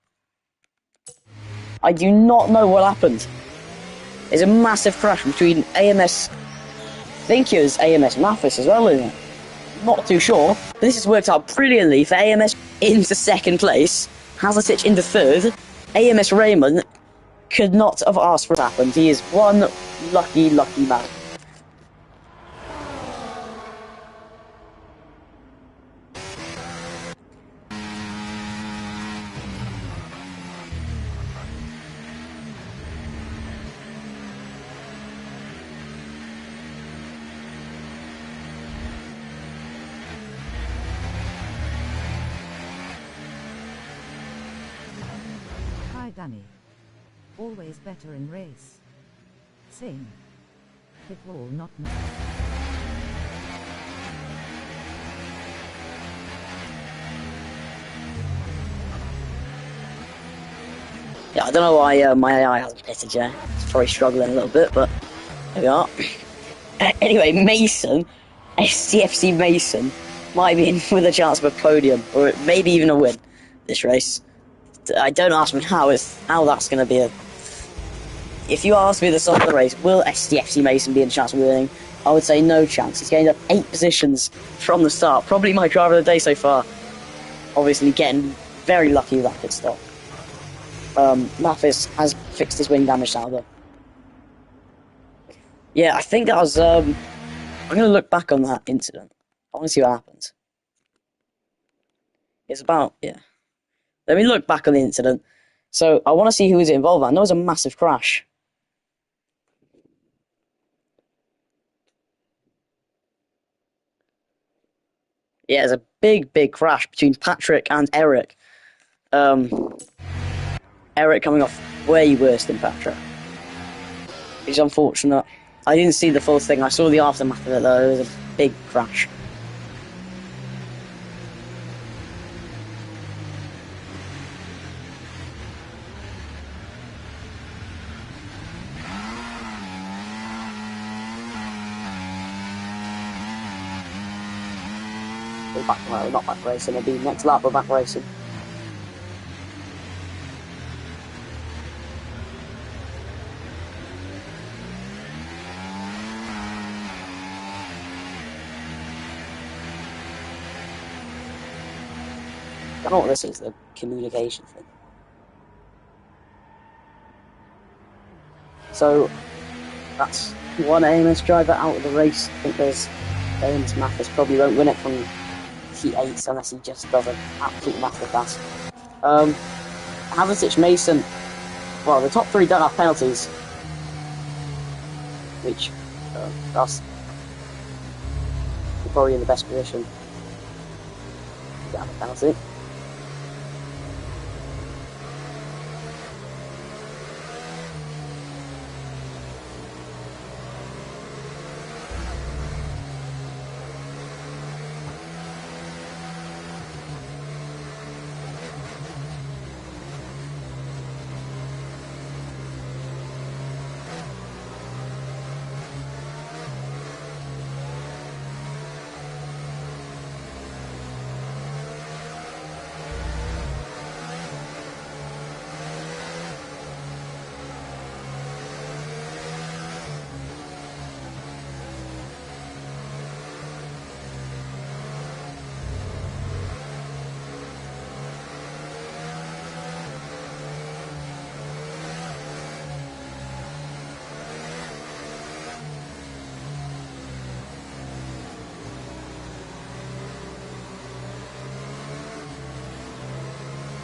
I do not know what happened. It's a massive crash between AMS, I think it was AMS Mathis as well, isn't it? Not too sure. But this has worked out brilliantly for AMS into second place, Hazarditch into third. AMS Raymond could not have asked for what happened. He is one lucky man. Danny. Always better in race. Same. Pit wall not nice. Yeah, I don't know why my AI hasn't pitted yet. It's probably struggling a little bit, but there we are. Anyway, Mason, SCFC Mason, might be in with a chance of a podium, or maybe even a win this race. I don't ask me how that's going to be. If you ask me at the start of the race, will SCFC Mason be in a chance of winning? I would say no chance. He's gained up 8 positions from the start. Probably my driver of the day so far. Obviously getting very lucky with that pit stop. Mathis has fixed his wing damage now though. Yeah, I think that was, I'm going to look back on that incident. I want to see what happened. It's about, yeah. Let me look back on the incident. So, I want to see who was involved. I know it was a massive crash. Yeah, it's a big crash between Patrick and Eric. Eric coming off way worse than Patrick. It's unfortunate. I didn't see the full thing. I saw the aftermath of it though. It was a big crash. Well, not back racing. It'll be next lap. We're back racing. I don't know what this is, the communication thing. So, that's one AMS driver out of the race. I think there's AMS Mathis probably won't win it from T8 unless he just does an absolute massive pass. Havertich, Mason, well, the top 3 don't have penalties. Which, that's probably in the best position to have a penalty.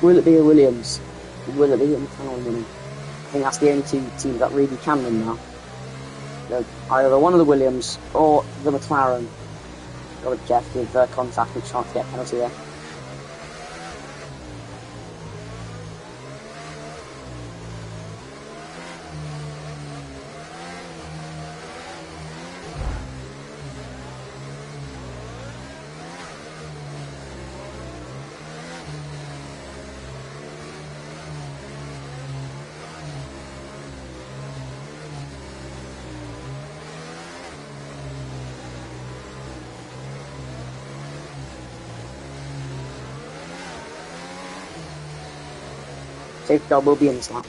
Will it be a Williams? Will it be a McLaren winning? I think that's the only 2 teams that really can win now. Either one of the Williams or the McLaren. Got to Jeff with contact and trying to get a penalty there. Safety car will be in this lap.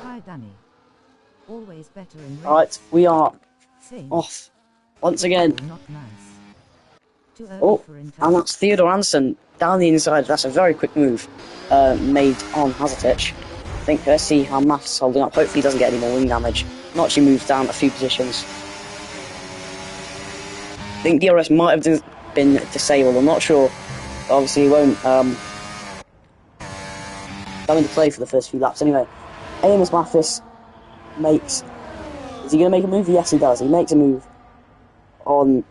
Hi Danny. Always better in race. Alright, we are Same. off once again. Not nice. Too early Oh, for and intel. that's Theodore Anderson down the inside. That's a very quick move made on Havertich. I think let's see how Math's holding up. Hopefully he doesn't get any more wing damage. Not actually moved down a few positions. I think DRS might have been disabled, I'm not sure. Obviously, he won't come into play for the first few laps. Anyway, Amos Mathis makes... Is he going to make a move? Yes, he does. He makes a move on...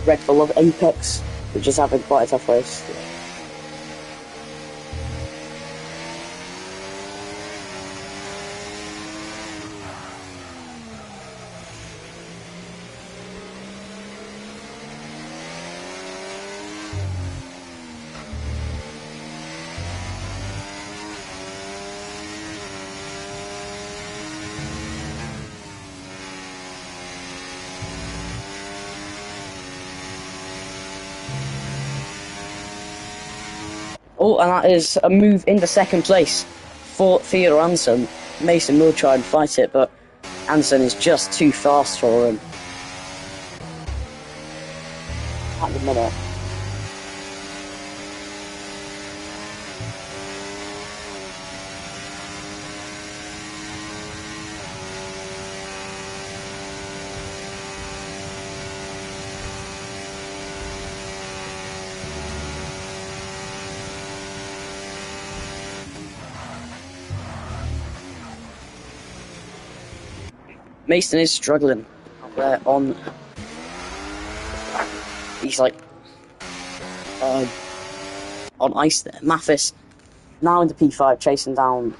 Red Bull of Apex, which is having quite a tough race. Oh, and that is a move into second place for Theodore Anderson. Mason will try and fight it, but Anderson is just too fast for him. At the minute. Mason is struggling up there on... He's like... on ice there. Mathis now into P5, chasing down...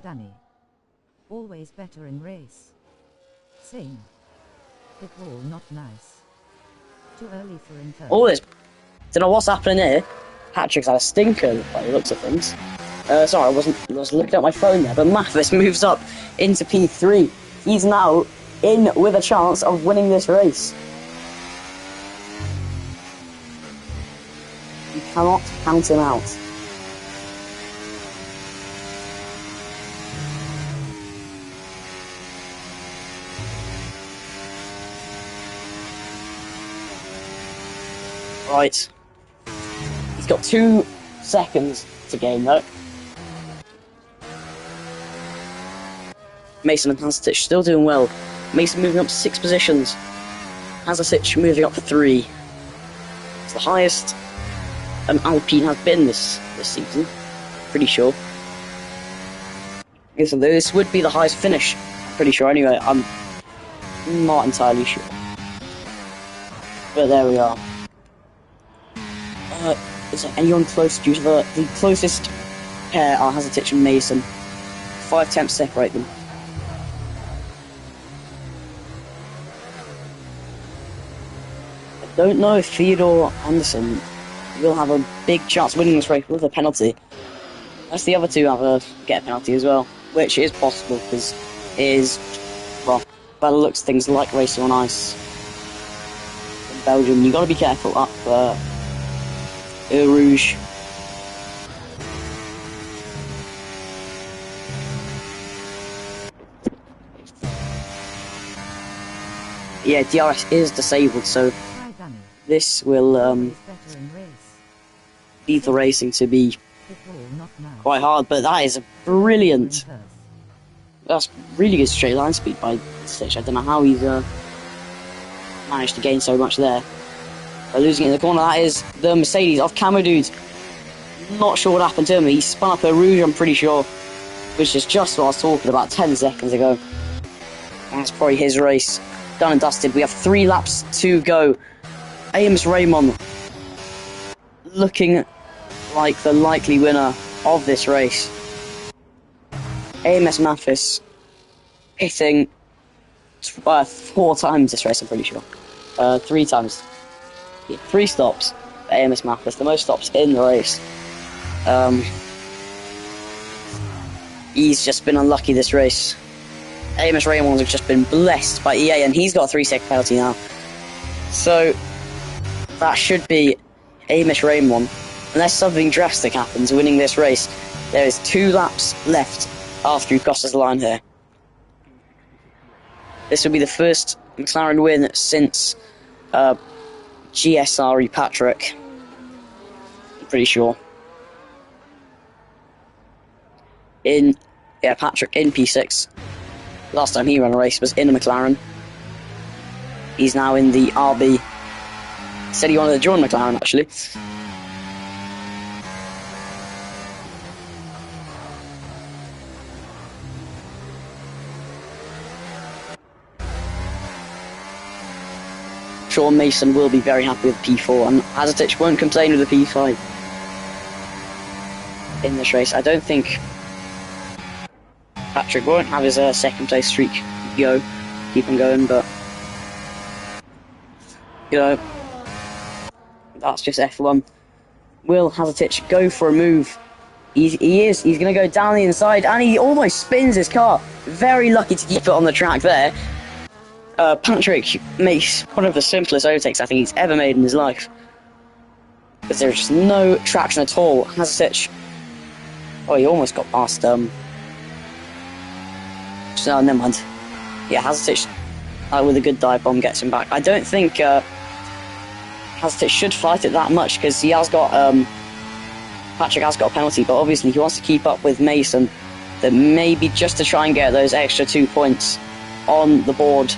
Danny. Always better in race. Same. It all not nice. Too early for intern. All this... Don't know what's happening here. Patrick's had a stinker by the looks of things. Sorry, I was looking at my phone there, but Mathis moves up into P3. He's now in with a chance of winning this race. You cannot count him out. Right. He's got 2 seconds to gain though. Mason and Hasatich still doing well. Mason moving up 6 positions. Hasatich moving up 3. It's the highest Alpine has been this season. Pretty sure. Yes, so this would be the highest finish. Pretty sure anyway. I'm not entirely sure. But there we are. Is there anyone close due to the closest pair are Hasatich and Mason. 5 attempts separate them. I don't know if Theodore Anderson will have a big chance of winning this race with a penalty. Unless the other two get a penalty as well, which is possible because it is, well, by the looks of things, like racing on ice. In Belgium, you've got to be careful up Eau Rouge. Yeah, DRS is disabled, so this will leave the racing to be quite hard, but that is a brilliant... That's really good straight line speed by Stitch. I don't know how he's managed to gain so much there. By losing it in the corner, that is the Mercedes of Camo Dude. Not sure what happened to him. He spun up a Rouge, I'm pretty sure, which is just what I was talking about 10 seconds ago. That's probably his race. Done and dusted. We have 3 laps to go. Amos Raymond looking like the likely winner of this race. Amos Mathis hitting 4 times this race, I'm pretty sure. 3 times. Yeah, 3 stops for Amos Mathis, the most stops in the race. He's just been unlucky this race. Amos Raymond has just been blessed by EA, and he's got a 3-second penalty now. So that should be Amos Raymond, unless something drastic happens, winning this race. There is 2 laps left after he crosses the line here. This will be the first McLaren win since GSRE Patrick. I'm pretty sure. Patrick in P6. Last time he ran a race was in a McLaren. He's now in the RB. Said he wanted to join McLaren, actually. Sean Mason will be very happy with P4, and Hazatich won't complain with the P5 in this race. I don't think Patrick won't have his second place streak keep on going, but you know, that's just F1. Will Hazatich go for a move? He's going to go down the inside, and he almost spins his car. Very lucky to keep it on the track there. Patrick makes one of the simplest overtakes I think he's ever made in his life, because there's just no traction at all. Hazatich, he almost got past no, never mind. Yeah, Hazatich with a good dive bomb gets him back. I don't think Hazatich should fight it that much, because he has got Patrick has got a penalty, but obviously he wants to keep up with Mason, that maybe just to try and get those extra 2 points on the board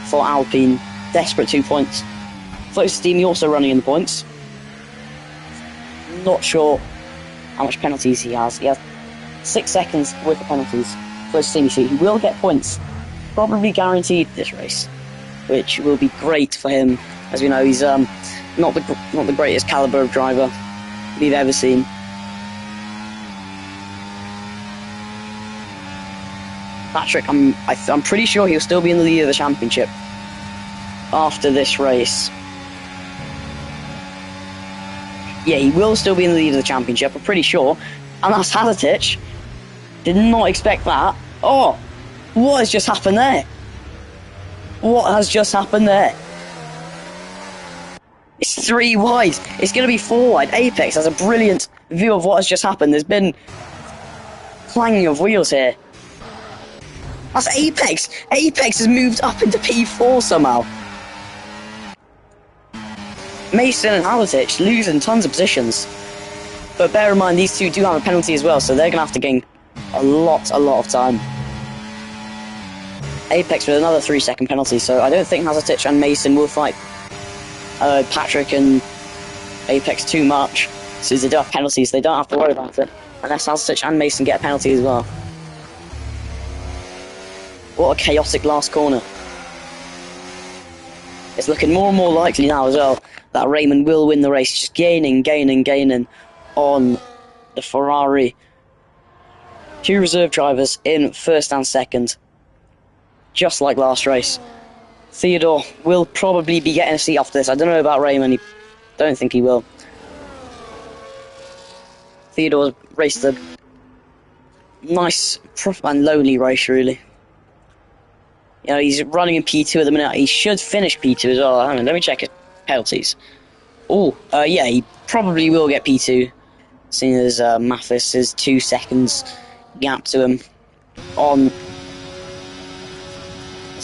for Alpine. Desperate 2 points. Close team, also running in the points. Not sure how much penalties he has. He has 6 seconds worth of penalties. Close team, he will get points. Probably guaranteed this race, which will be great for him. As we know, he's not the greatest caliber of driver we've ever seen. Patrick, I'm pretty sure he'll still be in the lead of the championship after this race. Yeah, he will still be in the lead of the championship, I'm pretty sure. And that's Hazatich. Did not expect that. Oh, what has just happened there? What has just happened there? It's 3 wide. It's going to be 4 wide. Apex has a brilliant view of what has just happened. There's been clanging of wheels here. That's Apex! Apex has moved up into P4 somehow. Mason and Hazatich losing tons of positions. But bear in mind, these two do have a penalty as well, so they're going to have to gain a lot of time. Apex with another 3-second penalty, so I don't think Hazatich and Mason will fight Patrick and Apex too much. Since they do have penalties, they don't have to worry about it. Unless Hazatich and Mason get a penalty as well. What a chaotic last corner. It's looking more and more likely now as well that Raymond will win the race, just gaining on the Ferrari. 2 reserve drivers in first and second, just like last race. Theodore will probably be getting a seat after this. I don't know about Raymond, don't think he will. Theodore raced a nice and lonely race, really. You know, he's running in P2 at the minute. He should finish P2 as well. Hang on, let me check his penalties. Yeah, he probably will get P2, seeing as Mathis is 2 seconds gap to him on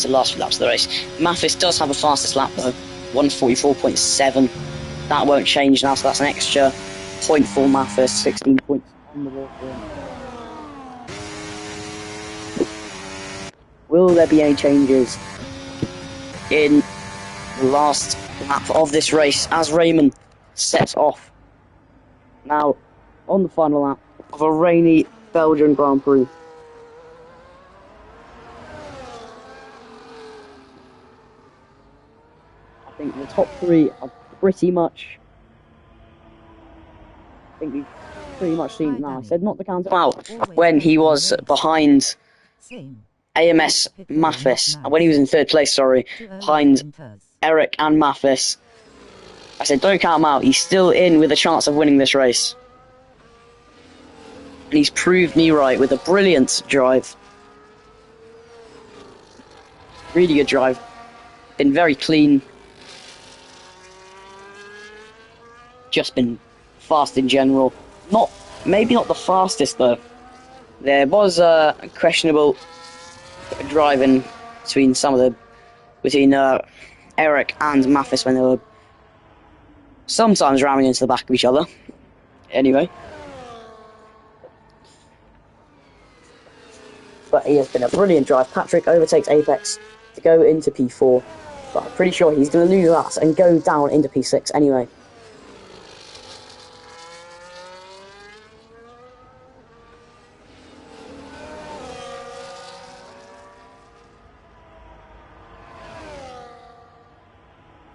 the last few laps of the race. Mathis does have a fastest lap though, 1:44.7. That won't change now, so that's an extra point for Mathis, 16 points on the board for him. Will there be any changes in the last lap of this race as Raymond sets off now on the final lap of a rainy Belgian Grand Prix? I think the top 3 are pretty much... I think we've pretty much seen it now. I said not to count him out when he was behind AMS Mathis, when he was in 3rd place, behind Eric and Mathis. I said don't count him out, he's still in with a chance of winning this race. And he's proved me right with a brilliant drive. Really good drive. Been very clean. Just been fast in general. Maybe not the fastest though. There was a questionable driving between Eric and Mathis when they were sometimes ramming into the back of each other. Anyway, but he has been a brilliant drive. Patrick overtakes Apex to go into P4, but I'm pretty sure he's going to lose that and go down into P6 anyway.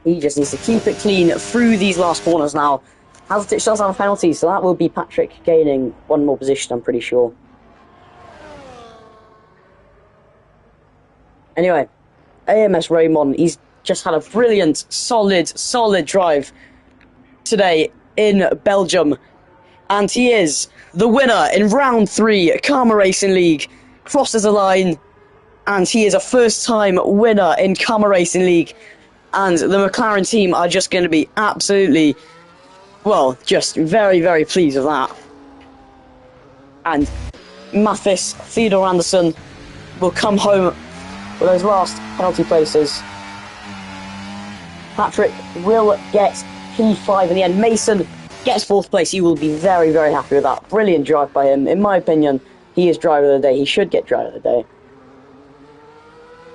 He just needs to keep it clean through these last corners now. Hazarditch does have a penalty, so that will be Patrick gaining one more position, I'm pretty sure. Anyway, AMS Raymond, he's just had a brilliant, solid drive today in Belgium. And he is the winner in round 3, Karma Racing League. Crosses the line, and he is a first-time winner in Karma Racing League. And the McLaren team are just going to be absolutely, well, just very, very pleased with that. And Mathis, Theodore Anderson will come home with those last penalty places. Patrick will get P5 in the end. Mason gets 4th place. He will be very, very happy with that. Brilliant drive by him. In my opinion, he is driver of the day. He should get driver of the day.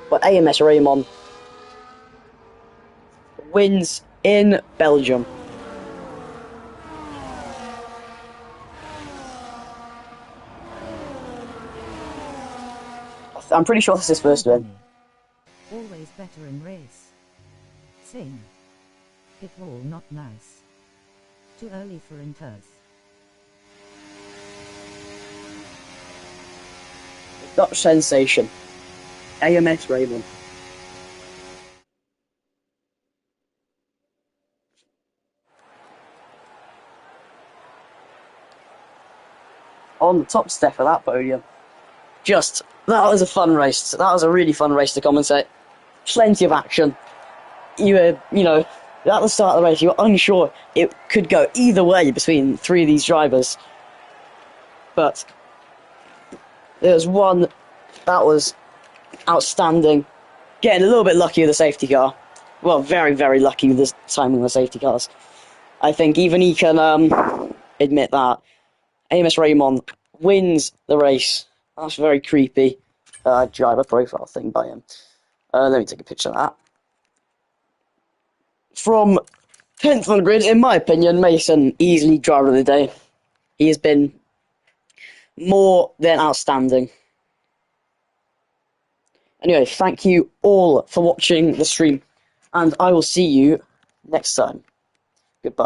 But AMS Raymond wins in Belgium. I'm pretty sure this is his first win. Always better in race. Sing. It all not nice. Too early for inters. Dutch sensation. AMS Raymond. On the top step of that podium. That was a fun race. That was a really fun race to commentate. Plenty of action. At the start of the race, you were unsure it could go either way between 3 of these drivers. But there was one that was outstanding. Getting a little bit lucky with the safety car. Well, very, very lucky with the timing of the safety cars. I think even he can admit that. Amos Raymond wins the race. That's a very creepy driver profile thing by him. Let me take a picture of that. From 10th on the grid, in my opinion, Mason easily driver of the day. He has been more than outstanding. Anyway, thank you all for watching the stream, and I will see you next time. Goodbye.